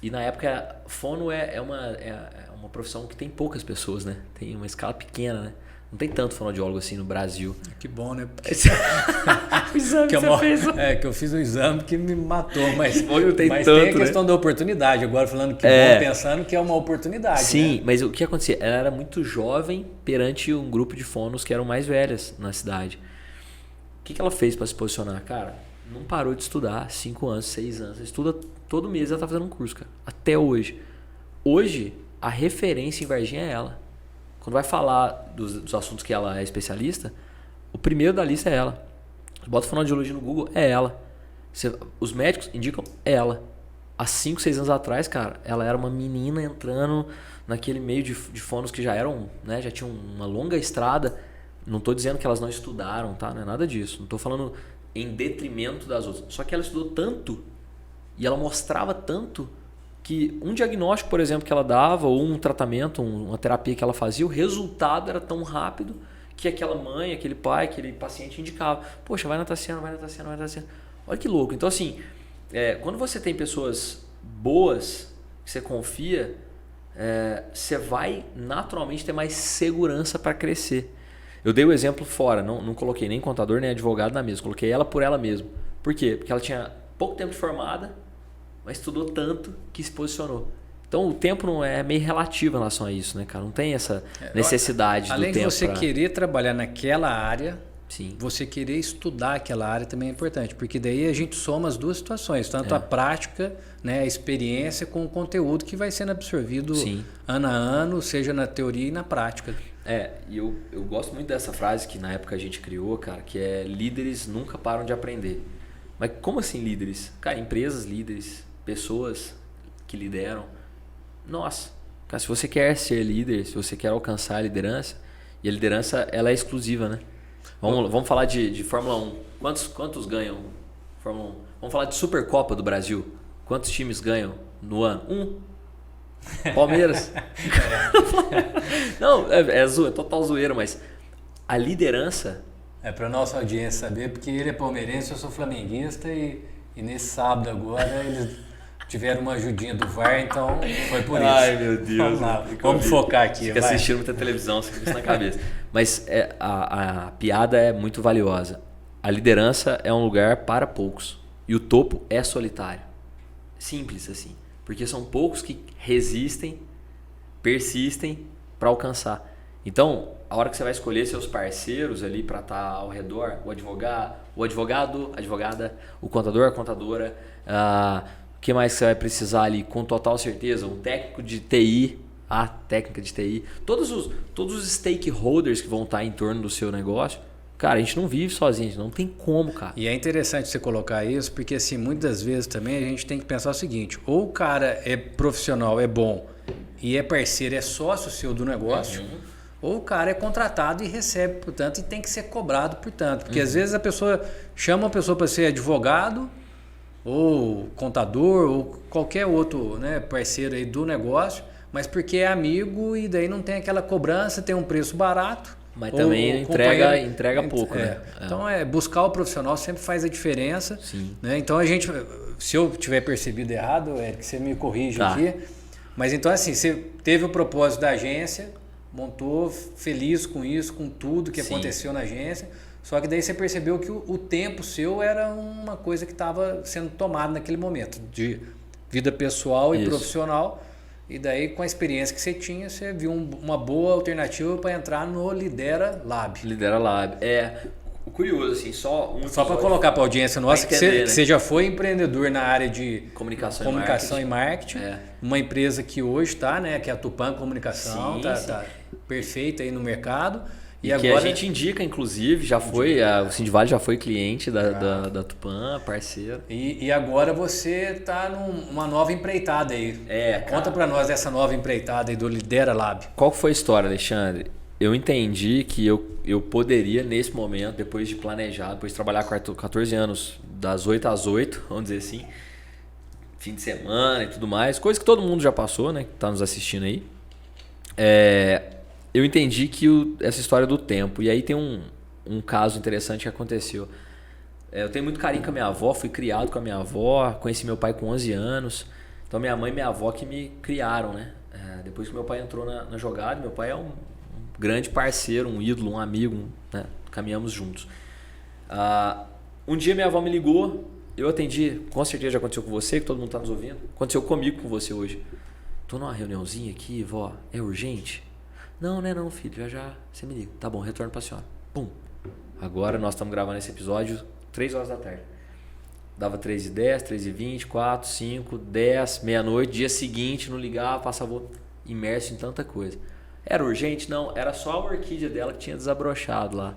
E na época, fono é uma profissão que tem poucas pessoas, né? Tem uma escala pequena, né? Não tem tanto fonoaudiólogo assim no Brasil. Que bom, né? Porque... o exame que você fez. Que eu fiz um exame que me matou, mas tem a questão da oportunidade. Agora falando que bom, pensando que é uma oportunidade. Sim, né? Mas o que acontecia? Ela era muito jovem perante um grupo de fonos que eram mais velhas na cidade. O que ela fez para se posicionar? Cara, não parou de estudar 5 anos, 6 anos. Ela estuda todo mês, ela tá fazendo um curso, cara. Até hoje. Hoje, a referência em Varginha é ela. Quando vai falar dos assuntos que ela é especialista, o primeiro da lista é ela. Bota fonoaudiologia no Google, é ela. Os médicos indicam, é ela. Há 5, 6 anos atrás, cara, ela era uma menina entrando naquele meio de fonos que já eram, né, já tinham uma longa estrada. Não estou dizendo que elas não estudaram, tá? Não é nada disso. Não estou falando em detrimento das outras. Só que ela estudou tanto e ela mostrava tanto que um diagnóstico, por exemplo, que ela dava, ou um tratamento, uma terapia que ela fazia, o resultado era tão rápido que aquela mãe, aquele pai, aquele paciente indicava. Poxa, vai na Tassiana, vai na Tassiana, vai na Tassiana. Olha que louco. Então, assim, quando você tem pessoas boas, que você confia, você vai naturalmente ter mais segurança para crescer. Eu dei o exemplo fora, não coloquei nem contador nem advogado na mesa, coloquei ela por ela mesma. Por quê? Porque ela tinha pouco tempo de formada, mas estudou tanto que se posicionou. Então o tempo não é meio relativo em relação a isso, né, cara? Não tem essa necessidade do tempo. Além de você querer trabalhar naquela área, sim, você querer estudar aquela área também é importante, porque daí a gente soma as duas situações, tanto a prática, né, a experiência com o conteúdo que vai sendo absorvido ano a ano, seja na teoria e na prática. E eu gosto muito dessa frase que na época a gente criou, cara, que é líderes nunca param de aprender. Mas como assim líderes? Cara, empresas líderes, pessoas que lideram. Nossa, cara, se você quer ser líder, se você quer alcançar a liderança, e a liderança ela é exclusiva, né? Vamos falar de Fórmula 1. Quantos ganham Fórmula 1? Vamos falar de Supercopa do Brasil. Quantos times ganham no ano? Palmeiras. Não, é total zoeira, mas a liderança... É para nossa audiência saber, porque ele é palmeirense, eu sou flamenguista e nesse sábado agora eles tiveram uma ajudinha do VAR, então foi por isso. Ai, meu Deus. Vamos lá, vamos focar aqui. Fica assistindo muita televisão, você fica isso na cabeça. Mas a piada é muito valiosa. A liderança é um lugar para poucos e o topo é solitário. Simples assim. Porque são poucos que resistem, persistem para alcançar. Então, a hora que você vai escolher seus parceiros ali para estar ao redor, o advogado, advogada, o contador, a contadora, o que mais você vai precisar ali com total certeza? Um técnico de TI, a técnica de TI, todos os stakeholders que vão estar em torno do seu negócio. Cara, a gente não vive sozinho, a gente não tem como, cara. E é interessante você colocar isso, porque assim, muitas vezes também a gente tem que pensar o seguinte, ou o cara é profissional, é bom, e é parceiro, é sócio seu do negócio, ou o cara é contratado e recebe, portanto, e tem que ser cobrado, portanto. Porque às vezes a pessoa chama a pessoa para ser advogado, ou contador, ou qualquer outro, né, parceiro aí do negócio, mas porque é amigo e daí não tem aquela cobrança, tem um preço barato. Mas também entrega pouco, né? Então, buscar o profissional sempre faz a diferença. Sim. Né? Então, se eu tiver percebido errado, Eric, você me corrige aqui. Mas então, assim, você teve o propósito da agência, montou feliz com isso, com tudo que aconteceu na agência. Só que daí você percebeu que o tempo seu era uma coisa que estava sendo tomada naquele momento, de vida pessoal e profissional. E daí, com a experiência que você tinha, você viu uma boa alternativa para entrar no Lidera Lab. Lidera Lab. Curioso, assim, só para colocar para a audiência nossa, que você já foi empreendedor na área de comunicação e marketing. Uma empresa que hoje está, né, que é a Tupã Comunicação, tá perfeita aí no mercado. E agora, que a gente indica, inclusive, o Sindivale já foi cliente da Tupã, parceiro. E agora você está numa nova empreitada aí. Conta para nós dessa nova empreitada aí do Lidera Lab. Qual foi a história, Alexandre? Eu entendi que eu poderia, nesse momento, depois de planejar, depois de trabalhar 14 anos, das 8 às 8, vamos dizer assim, fim de semana e tudo mais, coisa que todo mundo já passou, né, que está nos assistindo aí. Eu entendi que essa história do tempo. E aí tem um caso interessante que aconteceu. Eu tenho muito carinho com a minha avó, fui criado com a minha avó, conheci meu pai com 11 anos. Então minha mãe e minha avó que me criaram, né? Depois que meu pai entrou na jogada, meu pai é um grande parceiro, um ídolo, um amigo, né? Caminhamos juntos. Um dia minha avó me ligou, eu atendi, com certeza já aconteceu com você, que todo mundo está nos ouvindo. Aconteceu comigo, com você hoje. Tô numa reuniãozinha aqui, vó, é urgente? Não, né não, filho, já você me liga. Tá bom, retorno pra senhora. Pum. Agora nós estamos gravando esse episódio 3 horas da tarde. Dava 3h10, 3h20, 4, 5, 10, meia-noite, dia seguinte, não ligava, passava imerso em tanta coisa. Era urgente? Não, era só a orquídea dela que tinha desabrochado lá.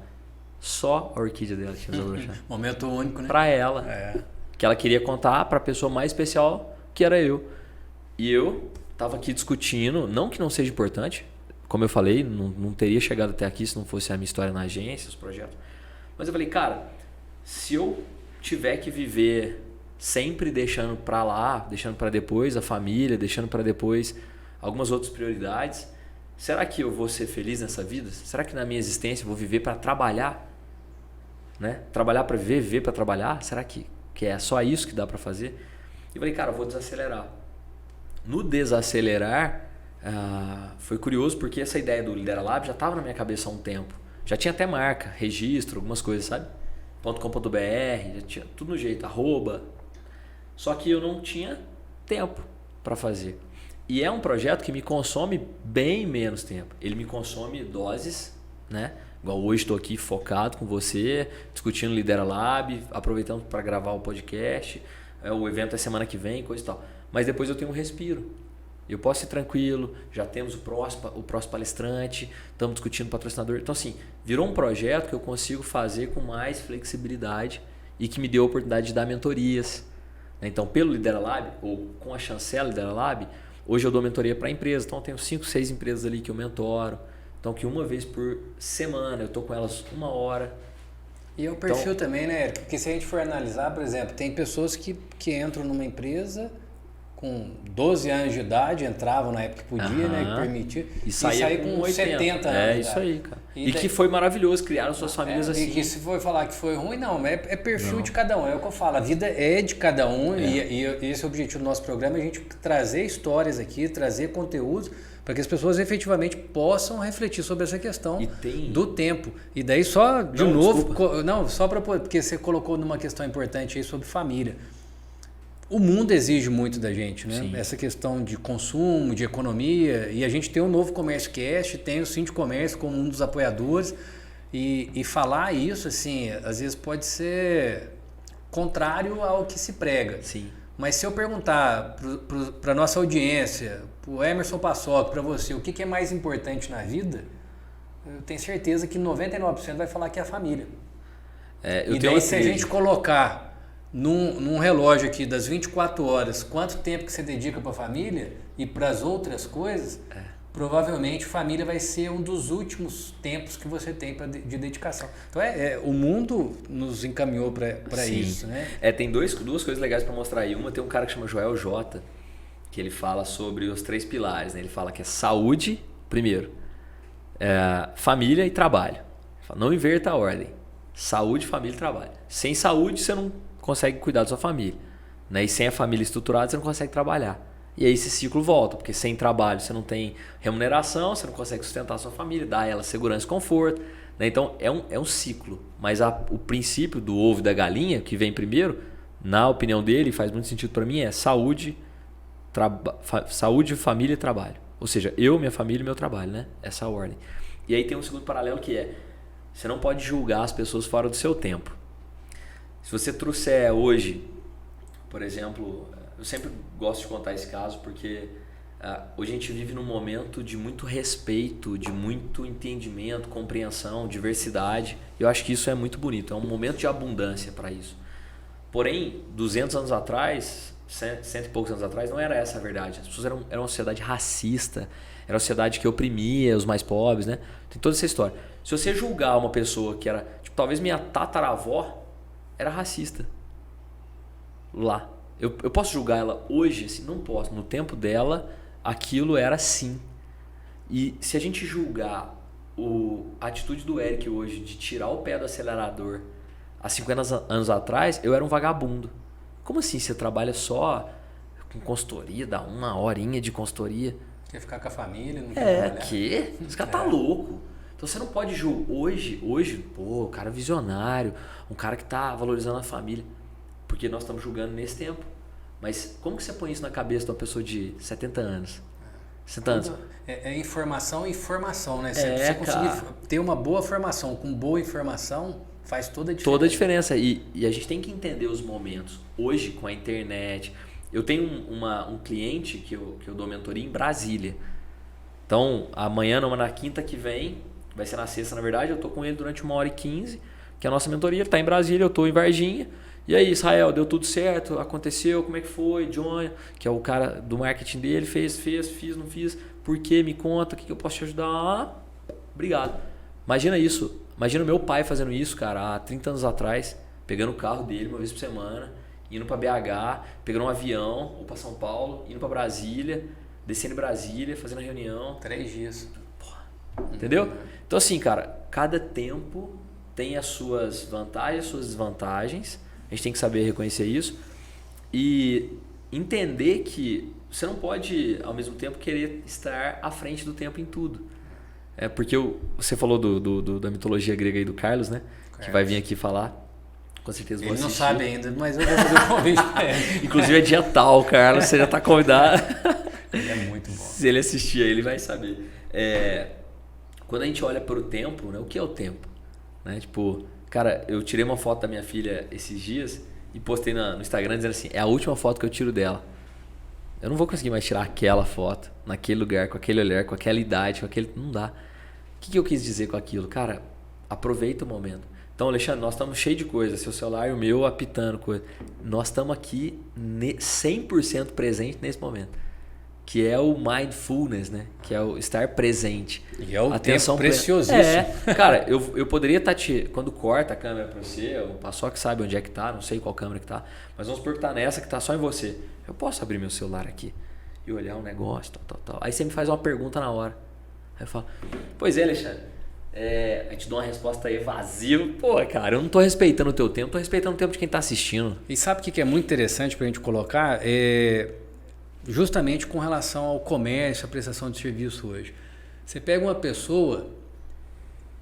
Só a orquídea dela tinha desabrochado. Momento único, né? Pra ela. Que ela queria contar pra pessoa mais especial, que era eu. E eu tava aqui discutindo, não que não seja importante, como eu falei, não teria chegado até aqui se não fosse a minha história na agência, os projetos. Mas eu falei, cara, se eu tiver que viver sempre deixando para lá, deixando para depois a família, deixando para depois algumas outras prioridades, será que eu vou ser feliz nessa vida? Será que na minha existência eu vou viver para trabalhar? Né? Trabalhar para viver, viver para trabalhar? Será que é só isso que dá para fazer? E eu falei, cara, eu vou desacelerar. No desacelerar, foi curioso porque essa ideia do Lidera Lab já estava na minha cabeça há um tempo. Já tinha até marca, registro, algumas coisas, sabe? .com.br, já tinha tudo no jeito, @. Só que eu não tinha tempo para fazer. E é um projeto que me consome bem menos tempo. Ele me consome doses, né? Igual hoje estou aqui focado com você, discutindo Lidera Lab, aproveitando para gravar o podcast. O evento é semana que vem, coisa e tal. Mas depois eu tenho um respiro. Eu posso ir tranquilo, já temos o próximo palestrante, estamos discutindo patrocinador. Então, assim, virou um projeto que eu consigo fazer com mais flexibilidade e que me deu a oportunidade de dar mentorias. Então, pelo Lidera Lab, ou com a chancela Lidera Lab, hoje eu dou mentoria para empresas. Então, eu tenho 5, 6 empresas ali que eu mentoro. Então, que uma vez por semana eu estou com elas 1 hora. E é o perfil também, né, Eric? Porque se a gente for analisar, por exemplo, tem pessoas que entram numa empresa com 12 anos de idade, entravam na época que podia, né, que permitia, e saía com 70 anos. É isso aí, cara. E que foi maravilhoso, criaram suas famílias assim. E que se for falar que foi ruim, não, é perfil de cada um, é o que eu falo, a vida é de cada um e esse é o objetivo do nosso programa, é a gente trazer histórias aqui, trazer conteúdos para que as pessoas efetivamente possam refletir sobre essa questão do tempo. E daí só, de novo, só para porque você colocou numa questão importante aí sobre família. O mundo exige muito da gente, né? Sim. Essa questão de consumo, de economia, e a gente tem o Novo Comércio Cast, tem o Sim de Comércio como um dos apoiadores, e falar isso, assim, às vezes pode ser contrário ao que se prega. Sim. Mas se eu perguntar para a nossa audiência, para o Emerson Passoc, para você, o que é mais importante na vida, eu tenho certeza que 99% vai falar que é a família. E daí se a gente colocar num relógio aqui das 24 horas, quanto tempo que você dedica para a família e para as outras coisas, provavelmente família vai ser um dos últimos tempos que você tem de dedicação. Então o mundo nos encaminhou para isso, né? Tem duas coisas legais para mostrar aí. Uma, tem um cara que chama Joel J, que ele fala sobre os 3 pilares, né? Ele fala que é saúde, primeiro, família e trabalho. Ele fala, não inverta a ordem. Saúde, família e trabalho. Sem saúde, você não consegue cuidar da sua família, né? E sem a família estruturada, você não consegue trabalhar. E aí esse ciclo volta, porque sem trabalho você não tem remuneração, você não consegue sustentar a sua família, dar a ela segurança e conforto, né? Então é um ciclo. Mas o princípio do ovo e da galinha, que vem primeiro, na opinião dele, faz muito sentido para mim, é saúde, família e trabalho. Ou seja, eu, minha família e meu trabalho, né? Essa ordem. E aí tem um segundo paralelo que você não pode julgar as pessoas fora do seu tempo. Se você trouxer hoje, por exemplo, eu sempre gosto de contar esse caso porque hoje a gente vive num momento de muito respeito, de muito entendimento, compreensão, diversidade. Eu acho que isso é muito bonito, é um momento de abundância para isso. Porém, 200 anos atrás, 100 e poucos anos atrás, não era essa a verdade. As pessoas eram uma sociedade racista, era uma sociedade que oprimia os mais pobres, né? Tem toda essa história. Se você julgar uma pessoa que era, talvez minha tataravó, era racista lá. Eu posso julgar ela hoje? Assim, não posso. No tempo dela, aquilo era assim. E se a gente julgar a atitude do Eric hoje de tirar o pé do acelerador há 50 anos atrás, eu era um vagabundo. Como assim você trabalha só com consultoria, dá uma horinha de consultoria? Quer ficar com a família? Não quer trabalhar? Que? Esse cara tá louco. Então você não pode julgar. Hoje, o cara visionário, um cara que tá valorizando a família. Porque nós estamos julgando nesse tempo. Mas como que você põe isso na cabeça de uma pessoa de 70 anos? 60 anos? É informação e formação, né? Você conseguir ter uma boa formação, com boa informação, faz toda a diferença. Toda a diferença. E a gente tem que entender os momentos. Hoje, com a internet... Eu tenho um cliente que eu dou mentoria em Brasília. Então, amanhã, não, na quinta que vem... Vai ser na sexta, na verdade, eu tô com ele durante 1h15, que é a nossa mentoria, ele tá em Brasília, eu tô em Varginha. E aí, Israel, deu tudo certo? Aconteceu? Como é que foi? John, que é o cara do marketing dele, fiz, não fiz. Por quê? Me conta, o que eu posso te ajudar? Obrigado. Imagina isso. Imagina o meu pai fazendo isso, cara, há 30 anos atrás, pegando o carro dele uma vez por semana, indo para BH, pegando um avião, ou para São Paulo, indo para Brasília, descendo em Brasília, fazendo a reunião. 3 dias. Entendeu? Então assim, cara, cada tempo tem as suas vantagens, as suas desvantagens. A gente tem que saber reconhecer isso e entender que você não pode, ao mesmo tempo, querer estar à frente do tempo em tudo. Porque você falou da mitologia grega aí do Carlos, né? Que vai vir aqui falar. Com certeza vou assistir. Ele não sabe ainda, mas eu vou fazer o convite para ele. Inclusive é dia tal, Carlos, você já está convidado. Ele é muito bom. Se ele assistir aí, ele vai saber. Quando a gente olha para o tempo, né? O que é o tempo? Né? Tipo, cara, eu tirei uma foto da minha filha esses dias e postei no Instagram dizendo assim, é a última foto que eu tiro dela. Eu não vou conseguir mais tirar aquela foto, naquele lugar, com aquele olhar, com aquela idade, com aquele... Não dá. O que eu quis dizer com aquilo? Cara, aproveita o momento. Então, Alexandre, nós estamos cheios de coisa. Seu celular e o meu apitando coisa. Nós estamos aqui 100% presente nesse momento. que é o mindfulness, né? Que é o estar presente. E é o Atenção tempo preciosíssimo. Cara, eu poderia estar quando corta a câmera pra você, o Paçoca sabe onde é que tá, não sei qual câmera que tá, mas vamos supor que tá nessa que tá só em você. Eu posso abrir meu celular aqui e olhar um negócio, tal. Aí você me faz uma pergunta na hora. Aí eu falo, pois é, Alexandre, a gente dá uma resposta evasiva. Pô, cara, eu não tô respeitando o teu tempo, tô respeitando o tempo de quem tá assistindo. E sabe o que é muito interessante pra gente colocar? Justamente com relação ao comércio, à prestação de serviço hoje. Você pega uma pessoa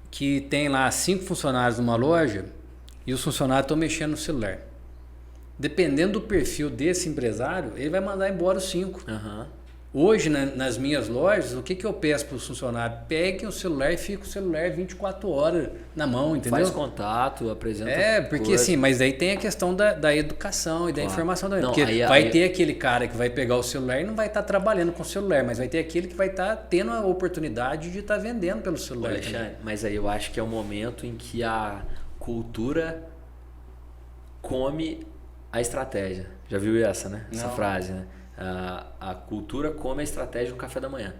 que tem lá 5 funcionários numa loja e os funcionários estão mexendo no celular. Dependendo do perfil desse empresário, ele vai mandar embora os 5. Aham. Hoje, nas minhas lojas, o que eu peço para os funcionários? Peguem o celular e fiquem com o celular 24 horas na mão, entendeu? Faz contato, apresenta. Porque coisa. assim, mas daí tem a questão da educação e da informação também. Não, porque vai ter aquele cara que vai pegar o celular e não vai estar trabalhando com o celular, mas vai ter aquele que vai estar tendo a oportunidade de estar vendendo pelo celular. Alexandre, mas aí eu acho que é o momento em que a cultura come a estratégia. Já viu essa, né? Essa frase, né? A cultura come a estratégia do café da manhã.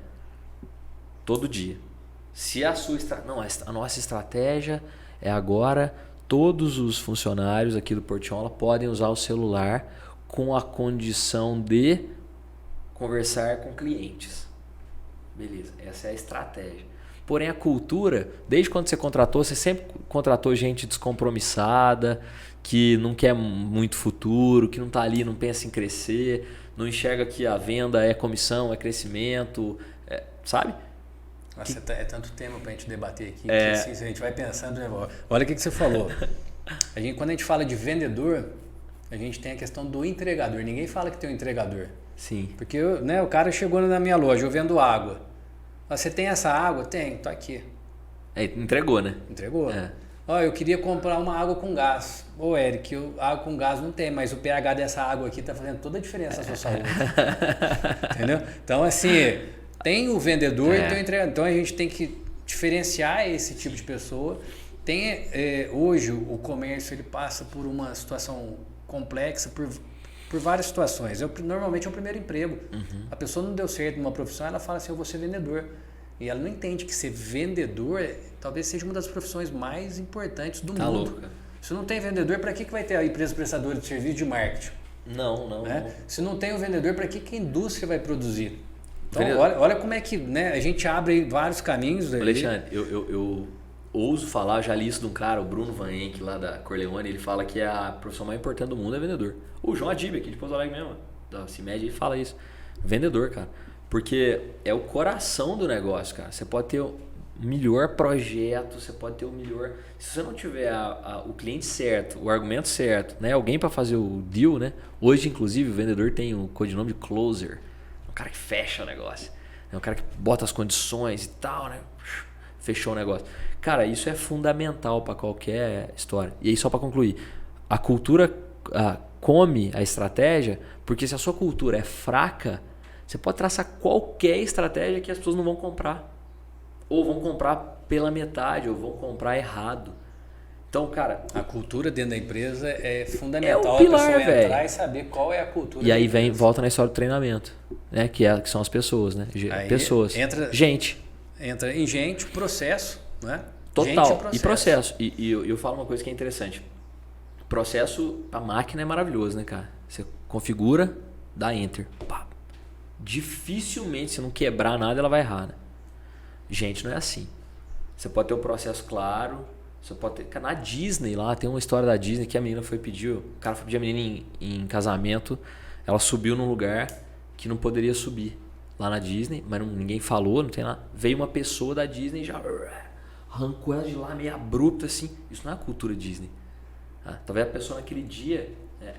Todo dia. Se a sua a nossa estratégia é agora todos os funcionários aqui do Portiola podem usar o celular com a condição de conversar com clientes. Beleza, essa é a estratégia. Porém a cultura, desde quando você contratou, você sempre contratou gente descompromissada, que não quer muito futuro, que não está ali, não pensa em crescer, não enxerga que a venda é comissão, é crescimento, sabe? Nossa, é tanto tema para a gente debater aqui, que assim, a gente vai pensando, olha o que você falou. Quando a gente fala de vendedor, a gente tem a questão do entregador. Ninguém fala que tem um entregador. Sim. Porque o cara chegou na minha loja, eu vendo água. Você tem essa água? Tem, tô aqui. Entregou, né? Entregou. Eu queria comprar uma água com gás. Ô, Eric, água com gás não tem, mas o pH dessa água aqui tá fazendo toda a diferença na sua saúde. Entendeu? Então, assim, tem o vendedor e tem o entregador. Então, a gente tem que diferenciar esse tipo de pessoa. Hoje, o comércio ele passa por uma situação complexa, por várias situações. Normalmente é o primeiro emprego. Uhum. A pessoa não deu certo numa profissão, ela fala assim, eu vou ser vendedor. E ela não entende que ser vendedor talvez seja uma das profissões mais importantes do mundo. Louco, cara. Se não tem vendedor, para que vai ter a empresa prestadora de serviço de marketing? Não. Se não tem o vendedor, para que a indústria vai produzir? Então, olha como é que a gente abre vários caminhos. Alexandre, eu ouso falar, já li isso de um cara, o Bruno Van Enck, lá da Corleone, ele fala que a profissão mais importante do mundo é vendedor. O João Adib, aqui de Pouso Alegre mesmo, da CIMED, ele fala isso. Vendedor, cara. Porque é o coração do negócio, cara. Você pode ter o melhor projeto, você pode ter o melhor... Se você não tiver o cliente certo, o argumento certo, né? Alguém para fazer o deal, né? Hoje, inclusive, o vendedor tem o codinome de closer. É um cara que fecha o negócio. É um cara que bota as condições e tal, né? Fechou o negócio. Cara, isso é fundamental para qualquer história. E aí, só para concluir, a cultura come a estratégia, porque se a sua cultura é fraca, você pode traçar qualquer estratégia que as pessoas não vão comprar. Ou vão comprar pela metade, ou vão comprar errado. Então, cara... A cultura dentro da empresa é fundamental. É o pilar, a pessoa entrar e saber qual é a cultura. E aí volta na história do treinamento, né? Que são as pessoas, né? Pessoas. Entra em gente, processo, né? Total. Gente, processo. E eu falo uma coisa que é interessante. Processo, a máquina é maravilhoso, né, cara? Você configura, dá enter. Pá. Dificilmente, se não quebrar nada, ela vai errar, né? Gente, não é assim. Você pode ter um processo claro. Você pode ter... Na Disney lá, tem uma história da Disney que a menina foi pedir... O cara foi pedir a menina em casamento. Ela subiu num lugar que não poderia subir. Lá na Disney, mas ninguém falou, não tem nada. Veio uma pessoa da Disney e já arrancou ela de lá, meio abrupta assim. Isso não é a cultura Disney. Talvez a pessoa naquele dia,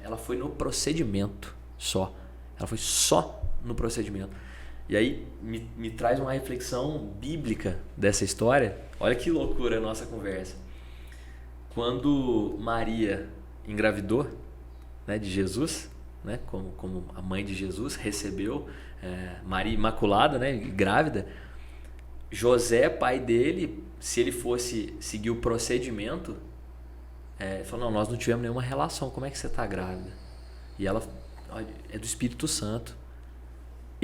ela foi no procedimento só. Ela foi só no procedimento. E aí me traz uma reflexão bíblica dessa história. Olha que loucura a nossa conversa. Quando Maria engravidou, né, de Jesus, né, como a mãe de Jesus recebeu Maria Imaculada, né, grávida, José, pai dele, se ele fosse seguir o procedimento, ele falou, não, nós não tivemos nenhuma relação, como é que você está grávida? E ela, é do Espírito Santo.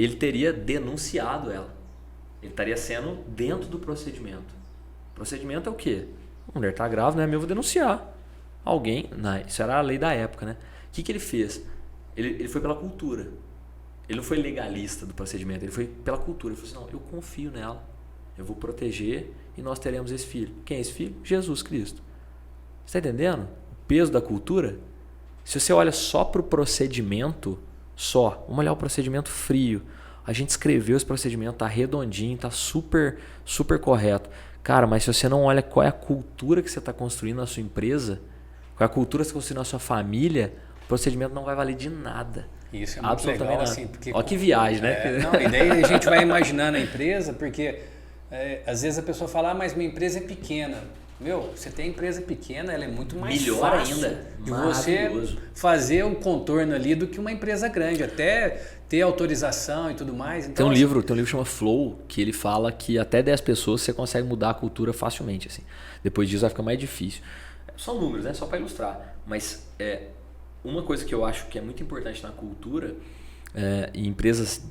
ele teria denunciado ela. Ele estaria sendo dentro do procedimento. O procedimento é o quê? A mulher está grávida, né? Eu vou denunciar. Alguém, isso era a lei da época, né? O que ele fez? Ele foi pela cultura. Ele não foi legalista do procedimento, ele foi pela cultura. Ele falou assim, não, eu confio nela, eu vou proteger e nós teremos esse filho. Quem é esse filho? Jesus Cristo. Você está entendendo? O peso da cultura? Se você olha só para o procedimento, vamos olhar o procedimento frio. A gente escreveu esse procedimento, tá redondinho, tá super, super correto. Cara, mas se você não olha qual é a cultura que você está construindo na sua empresa, qual é a cultura que você está construindo na sua família, o procedimento não vai valer de nada. Isso é muito legal, nada. assim, porque... Olha que viagem, né? Não, e daí a gente vai imaginando a empresa, porque às vezes a pessoa fala, mas minha empresa é pequena. Meu, você tem empresa pequena, ela é muito mais melhor fácil ainda de você fazer um contorno ali do que uma empresa grande, até ter autorização e tudo mais. Então, tem um livro que chama Flow, que ele fala que até 10 pessoas você consegue mudar a cultura facilmente. Assim. Depois disso vai ficar mais difícil. São números, né? Só para ilustrar. Mas uma coisa que eu acho que é muito importante na cultura, e empresas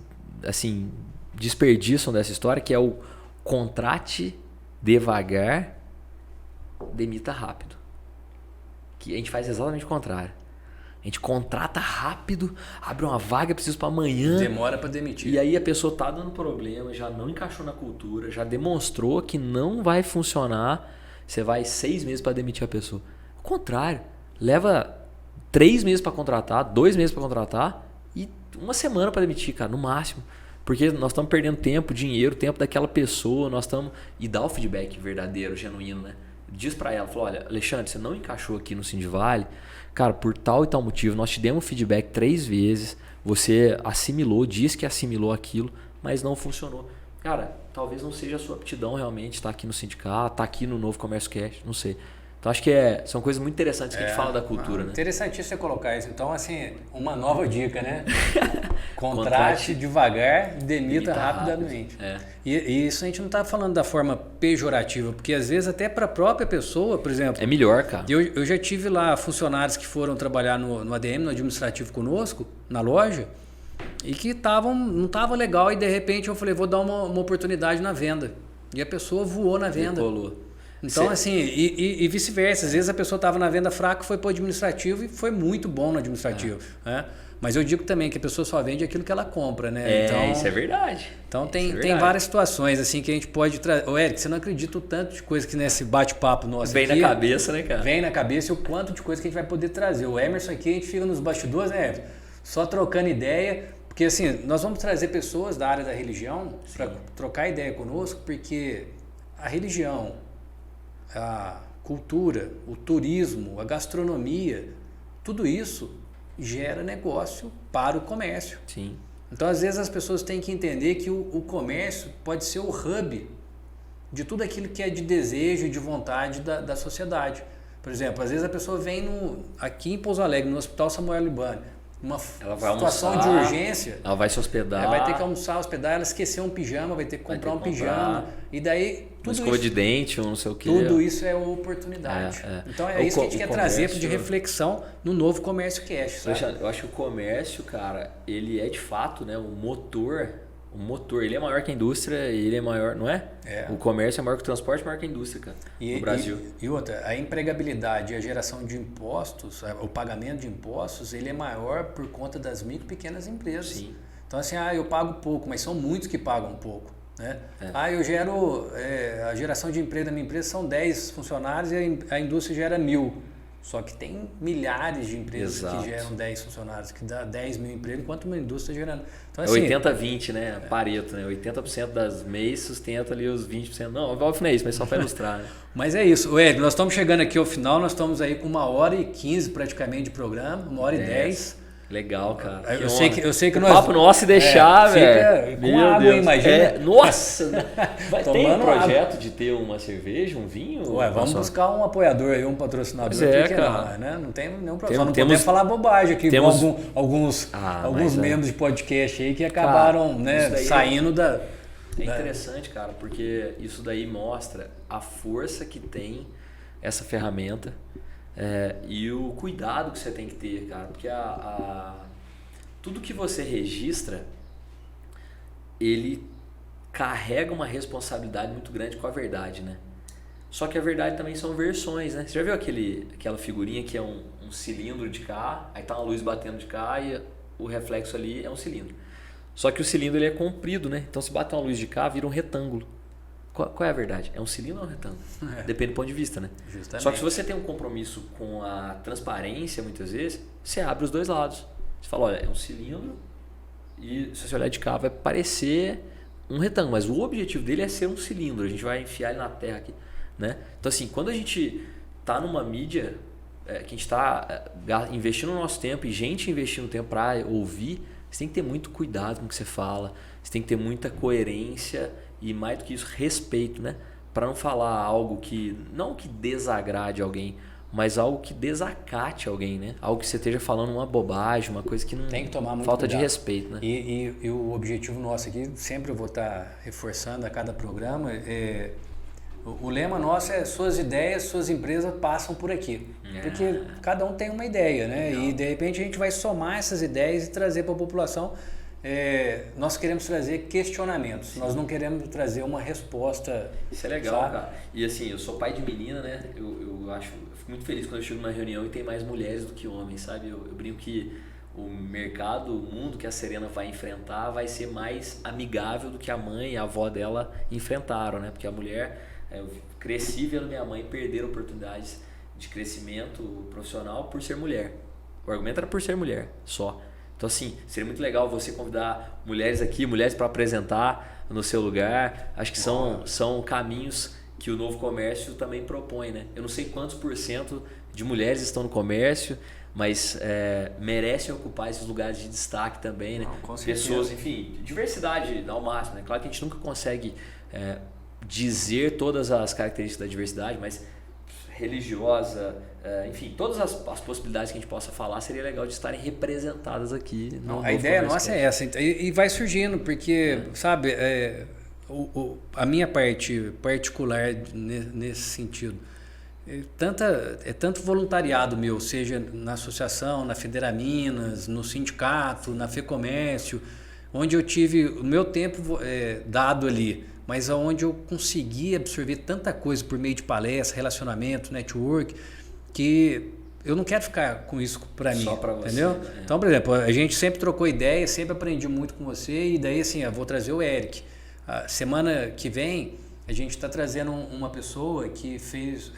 assim desperdiçam dessa história, que é o contrate devagar, demita rápido. Que a gente faz exatamente o contrário. A gente contrata rápido, abre uma vaga, preciso para amanhã. Demora para demitir. E aí a pessoa tá dando problema, já não encaixou na cultura, já demonstrou que não vai funcionar. Você vai 6 meses para demitir a pessoa. O contrário, leva 3 meses para contratar, 2 meses para contratar e 1 semana para demitir, cara, no máximo. Porque nós estamos perdendo tempo, dinheiro, tempo daquela pessoa, e dá o feedback verdadeiro, genuíno, né? Diz para ela, falou, olha, Alexandre, você não encaixou aqui no Sindivale, cara, por tal e tal motivo, nós te demos feedback 3 vezes, você assimilou, disse que assimilou aquilo, mas não funcionou. Cara, talvez não seja a sua aptidão realmente estar aqui no sindicato, estar aqui no Novo Comércio Cash, não sei. Então acho que são coisas muito interessantes que a gente fala da cultura, né? Interessantíssimo você colocar isso. Então, assim, uma nova dica, né? Contrate devagar, demita rapidamente. E isso a gente não está falando da forma pejorativa, porque às vezes até para a própria pessoa, por exemplo... É melhor, cara. Eu já tive lá funcionários que foram trabalhar no ADM, no administrativo conosco, na loja, e que não estavam legal, e de repente eu falei, vou dar uma oportunidade na venda. E a pessoa voou na venda. Decolou. Então, assim, e vice-versa. Às vezes a pessoa estava na venda fraca, foi para o administrativo e foi muito bom no administrativo. Né? Mas eu digo também que a pessoa só vende aquilo que ela compra, né? Então, isso é verdade. Então tem várias situações assim que a gente pode trazer. Ô, Eric, você não acredita o tanto de coisa que nesse bate-papo nosso vem aqui... na cabeça, né, cara? Vem na cabeça e o quanto de coisa que a gente vai poder trazer. O Emerson aqui, a gente fica nos bastidores, né, Emerson? Só trocando ideia. Porque assim, nós vamos trazer pessoas da área da religião para trocar ideia conosco, porque a religião, a cultura, o turismo, a gastronomia, tudo isso gera negócio para o comércio. Sim. Então, às vezes, as pessoas têm que entender que o comércio pode ser o hub de tudo aquilo que é de desejo e de vontade da sociedade. Por exemplo, às vezes a pessoa vem aqui em Pouso Alegre, no Hospital Samuel Libani, uma situação de urgência. Ela vai se hospedar. Ela vai ter que almoçar, hospedar, ela esqueceu um pijama, vai ter que comprar um pijama. E daí, tudo escova de dente ou não sei o que. Tudo isso é oportunidade. Então é isso que a gente quer trazer de reflexão no novo Comércio Cash. Eu acho que o comércio, cara, ele é de fato, né, o motor, ele é maior que a indústria, ele é maior, não é? O comércio é maior que o transporte, maior que a indústria, cara, no Brasil. E outra, a empregabilidade e a geração de impostos, o pagamento de impostos, ele é maior por conta das micro e pequenas empresas. Sim. Então assim, eu pago pouco, mas são muitos que pagam pouco. Né? Eu gero, a geração de emprego da minha empresa são 10 funcionários e a indústria gera 1.000. Só que tem milhares de empresas que geram 10 funcionários, que dá 10 mil empregos, enquanto uma indústria gerando. Então, assim, 80-20, né? Pareto, né? 80% das MEIs sustenta ali os 20%. Não, óbvio não é isso, mas só para ilustrar. Né? Mas é isso. Ed, nós estamos chegando aqui ao final, nós estamos aí com 1h15 praticamente de programa, 1h10. Legal, cara. Eu sei que o papo nosso e deixar, velho. Com água, Deus. Imagina. Nossa! Tem um projeto de ter uma cerveja, um vinho? Vamos buscar um apoiador aí, um patrocinador. Cara. Não tem nenhum problema. Não podemos falar bobagem aqui com alguns membros de podcast aí que acabaram saindo da... É interessante, cara, porque isso daí mostra a força que tem essa ferramenta. E o cuidado que você tem que ter, cara, porque tudo que você registra, ele carrega uma responsabilidade muito grande com a verdade, né? Só que a verdade também são versões, né? Você já viu aquela figurinha que é um cilindro de cá, aí tá uma luz batendo de cá e o reflexo ali é um cilindro. Só que o cilindro ele é comprido, né? Então se bater uma luz de cá, vira um retângulo. Qual é a verdade? É um cilindro ou um retângulo? Depende do ponto de vista, né? Justamente. Só que se você tem um compromisso com a transparência, muitas vezes, você abre os dois lados. Você fala, olha, é um cilindro e se você olhar de cá vai parecer um retângulo, mas o objetivo dele é ser um cilindro. A gente vai enfiar ele na terra aqui, né? Então assim, quando a gente tá numa mídia que a gente está investindo o nosso tempo e gente investindo tempo para ouvir, você tem que ter muito cuidado com o que você fala, você tem que ter muita coerência e mais do que isso, respeito, né? Para não falar algo que, não que desagrade alguém, mas algo que desacate alguém, né? Algo que você esteja falando uma bobagem, uma coisa que não... Tem que tomar muito falta cuidado. de respeito, né? E o objetivo nosso aqui, sempre eu vou estar reforçando a cada programa, o lema nosso é suas ideias, suas empresas passam por aqui. Porque cada um tem uma ideia, né? Legal. E de repente a gente vai somar essas ideias e trazer para a população. Nós queremos trazer questionamentos, sim. Nós não queremos trazer uma resposta. Isso é legal, sabe? Cara. E assim, eu sou pai de menina, né? Eu fico muito feliz quando eu chego numa reunião e tem mais mulheres do que homens, sabe? Eu brinco que o mercado, o mundo que a Serena vai enfrentar vai ser mais amigável do que a mãe e a avó dela enfrentaram, né? Porque a mulher, eu cresci vendo minha mãe perder oportunidades de crescimento profissional por ser mulher. O argumento era por ser mulher, só. Então assim, seria muito legal você convidar mulheres aqui, mulheres para apresentar no seu lugar. Acho que são caminhos que o novo comércio também propõe, né? Eu não sei quantos % de mulheres estão no comércio, mas merecem ocupar esses lugares de destaque também, né? Com pessoas, enfim, diversidade ao máximo, né? Claro que a gente nunca consegue dizer todas as características da diversidade, mas religiosa, enfim, todas as possibilidades que a gente possa falar, seria legal de estarem representadas aqui. A ideia nossa é essa, e vai surgindo, porque, sabe, a minha parte particular nesse sentido, tanto voluntariado meu, seja na associação, na Federaminas, no sindicato, na FEComércio, onde eu tive o meu tempo dado ali, mas onde eu consegui absorver tanta coisa por meio de palestra, relacionamento, network, que eu não quero ficar com isso para mim. Só para você. Entendeu? Né? Então, por exemplo, a gente sempre trocou ideia, sempre aprendi muito com você, e daí assim, eu vou trazer o Eric. A semana que vem, a gente está trazendo uma pessoa que fez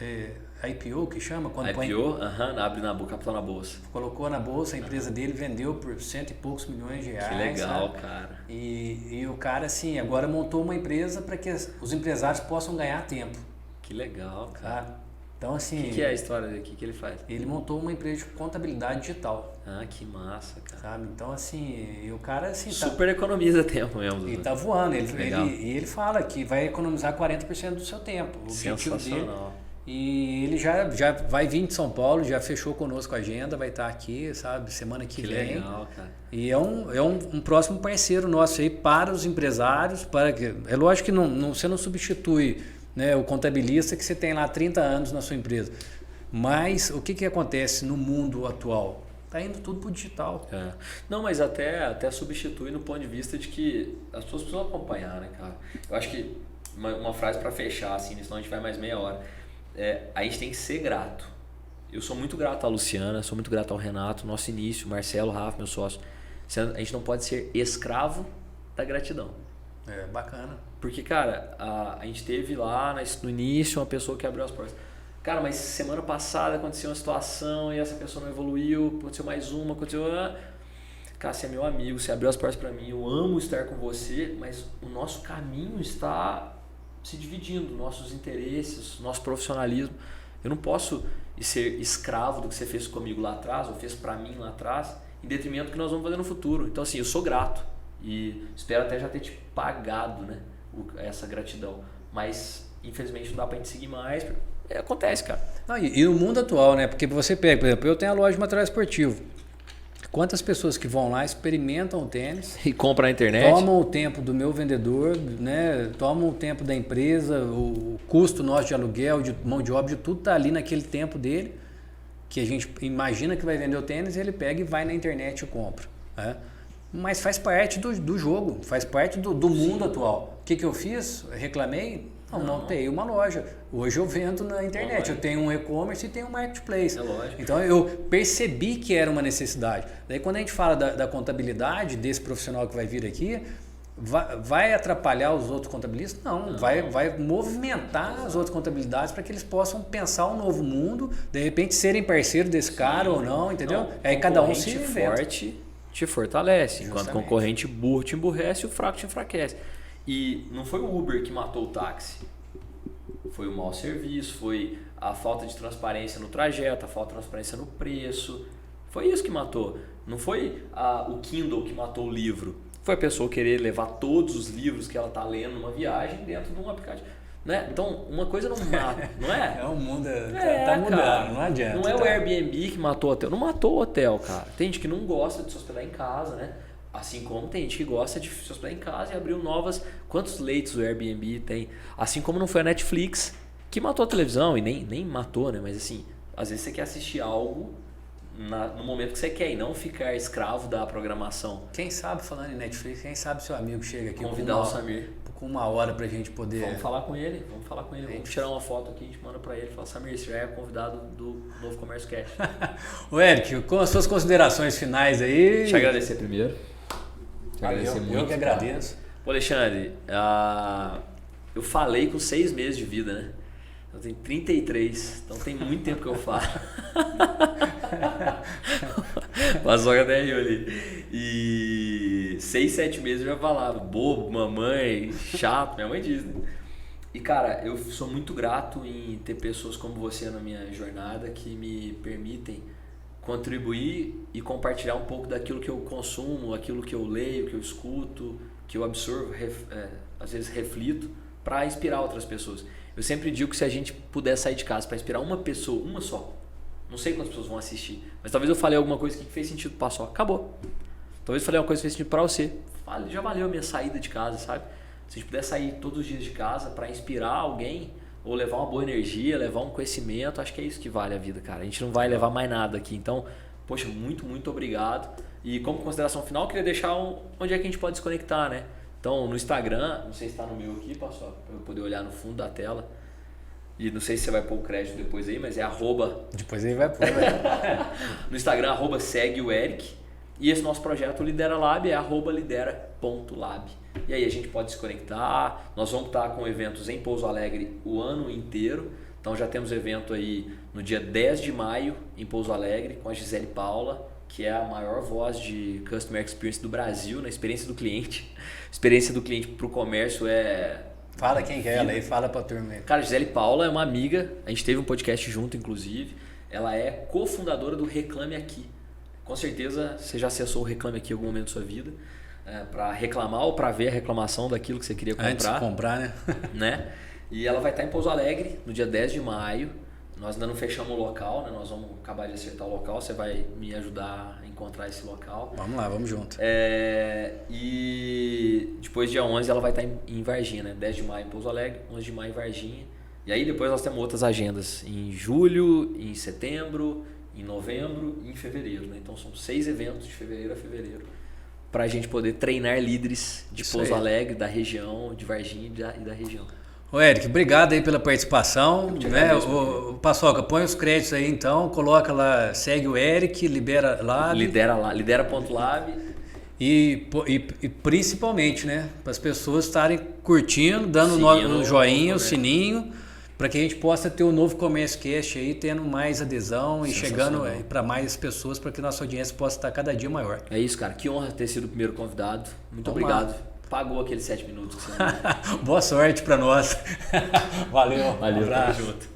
IPO, que chama? Quando IPO, abre capital na bolsa. Colocou na bolsa, a empresa dele vendeu por R$100 e poucos milhões. Que legal, sabe? cara. E o cara, assim, agora montou uma empresa para que os empresários possam ganhar tempo. Que legal, cara. Sabe? Então, assim... O que é a história dele? O que ele faz? Ele montou uma empresa de contabilidade digital. Ah, que massa, cara. Sabe? Então, assim, e o cara, assim... Super economiza tempo mesmo. Ele tá voando. Ele fala que vai economizar 40% do seu tempo. O objetivo dele. E ele já vai vir de São Paulo, já fechou conosco a agenda, vai estar aqui, sabe, semana que vem. Que legal, cara. E é um próximo parceiro nosso aí para os empresários. É lógico que você não substitui, né, o contabilista que você tem lá 30 anos na sua empresa. Mas o que acontece no mundo atual? Está indo tudo para o digital. Não, mas até substitui no ponto de vista de que as pessoas precisam acompanhar, né, cara? Eu acho que uma frase para fechar, assim, senão a gente vai mais meia hora. A gente tem que ser grato. Eu sou muito grato à Luciana, sou muito grato ao Renato, nosso início, Marcelo, Rafa, meu sócio. A gente não pode ser escravo da gratidão. Bacana. Porque, cara, a gente teve lá no início uma pessoa que abriu as portas. Cara, mas semana passada aconteceu uma situação e essa pessoa não evoluiu, aconteceu mais uma, aconteceu... Cara, você é meu amigo, você abriu as portas pra mim, eu amo estar com você, mas o nosso caminho está se dividindo, nossos interesses, nosso profissionalismo. Eu não posso ser escravo do que você fez comigo lá atrás, ou fez pra mim lá atrás, em detrimento do que nós vamos fazer no futuro. Então, assim, eu sou grato e espero até já ter te pagado, né, essa gratidão. Mas, infelizmente, não dá pra gente seguir mais. Acontece, cara. Não, e no mundo atual, né? Porque você pega, por exemplo, eu tenho a loja de material esportivo. Quantas pessoas que vão lá, experimentam o tênis... E compram na internet. Tomam o tempo do meu vendedor, né? Tomam o tempo da empresa, o custo nosso de aluguel, de mão de obra, de tudo está ali naquele tempo dele, que a gente imagina que vai vender o tênis, ele pega e vai na internet e compra. Né? mas faz parte do jogo, faz parte do mundo atual. O que eu fiz? Reclamei? Não, montei uma loja. Hoje eu vendo na internet, eu tenho um e-commerce e tenho um marketplace. É lógico. Então eu percebi que era uma necessidade. Daí quando a gente fala da contabilidade desse profissional que vai vir aqui, vai atrapalhar os outros contabilistas? Não. Vai movimentar as outras contabilidades para que eles possam pensar um novo mundo, de repente serem parceiros desse cara ou não, entendeu? Aí cada um se inventa. Forte te fortalece, Justamente. enquanto concorrente burro te emburrece e o fraco te enfraquece. E não foi o Uber que matou o táxi, foi o mau serviço, foi a falta de transparência no trajeto, a falta de transparência no preço, foi isso que matou. Não foi o Kindle que matou o livro, foi a pessoa querer levar todos os livros que ela está lendo numa viagem dentro de um aplicativo. Né? Então, uma coisa não mata, não é? É o mundo tá mudando, cara, não adianta. Não é o Airbnb que matou o hotel. Não matou o hotel, cara. Tem gente que não gosta de se hospedar em casa, né? Assim como tem gente que gosta de se hospedar em casa e abriu novas... Quantos leitos o Airbnb tem? Assim como não foi a Netflix que matou a televisão, e nem matou, né? Mas assim, às vezes você quer assistir algo no momento que você quer e não ficar escravo da programação. Quem sabe, falando em Netflix, quem sabe seu amigo chega aqui Convidar o Samir. Com uma hora pra gente poder... Vamos falar com ele. Vamos tirar uma foto aqui, a gente manda pra ele. Fala, Samir, você já é convidado do Novo Comércio Cash. Ô Eric, com as suas considerações finais aí... Te agradecer primeiro. Eu que agradeço. Pô, Alexandre, eu falei com 6 meses de vida, né? Eu tenho 33, então tem muito tempo que eu falo. Passou até eu ali. E 6, 7 meses eu já falava, bobo, mamãe, chato, minha mãe diz, né? E cara, eu sou muito grato em ter pessoas como você na minha jornada que me permitem contribuir e compartilhar um pouco daquilo que eu consumo, aquilo que eu leio, que eu escuto, que eu absorvo, às vezes reflito, para inspirar outras pessoas. Eu sempre digo que se a gente puder sair de casa para inspirar uma pessoa, uma só, não sei quantas pessoas vão assistir, mas talvez eu falei alguma coisa que fez sentido para só, acabou. Talvez eu falei uma coisa que fez sentido para você, já valeu a minha saída de casa, sabe? Se a gente puder sair todos os dias de casa para inspirar alguém, ou levar uma boa energia, levar um conhecimento, acho que é isso que vale a vida, cara. A gente não vai levar mais nada aqui. Então, poxa, muito, muito obrigado. E como consideração final, eu queria deixar onde é que a gente pode desconectar, né? Então, no Instagram, não sei se está no meu aqui, pessoal, para eu poder olhar no fundo da tela. E não sei se você vai pôr o crédito depois aí, mas é @... Depois aí vai pôr, né? No Instagram, @segue o Eric. E esse nosso projeto, o Lidera Lab, é @lidera.lab. E aí a gente pode se conectar. Nós vamos estar com eventos em Pouso Alegre o ano inteiro. Então já temos evento aí no dia 10 de maio em Pouso Alegre com a Gisele Paula, que é a maior voz de Customer Experience do Brasil, na experiência do cliente. Experiência do cliente para o comércio é... Fala quem é ela aí, fala pra turma aí. Cara, Gisele Paula é uma amiga, a gente teve um podcast junto, inclusive. Ela é cofundadora do Reclame Aqui. Com certeza você já acessou o Reclame Aqui em algum momento da sua vida, para reclamar ou para ver a reclamação daquilo que você queria comprar. Antes de comprar, né? Né? E ela vai estar em Pouso Alegre no dia 10 de maio. Nós ainda não fechamos o local, né? Nós vamos acabar de acertar o local. Você vai me ajudar a encontrar esse local. Vamos lá, vamos junto. E depois, dia 11, ela vai estar em Varginha, né? 10 de maio em Pouso Alegre, 11 de maio em Varginha. E aí depois nós temos outras agendas em julho, em setembro, em novembro e em fevereiro, né? Então são 6 eventos de fevereiro a fevereiro para a gente poder treinar líderes de Pouso Alegre, da região, de Varginha e da região. Ô Eric, obrigado aí pela participação, né? O Paçoca, põe os créditos aí então, coloca lá, segue o Eric, Lidera Lab. Lidera.lab. E principalmente, né, para as pessoas estarem curtindo, dando o joinha, o sininho, para que a gente possa ter o Novo Comércio Cast aí, tendo mais adesão e chegando para mais pessoas, para que nossa audiência possa estar cada dia maior. É isso, cara. Que honra ter sido o primeiro convidado. Muito obrigado. Pagou aqueles 7 minutos que você Boa sorte para nós. Valeu. Tamo junto.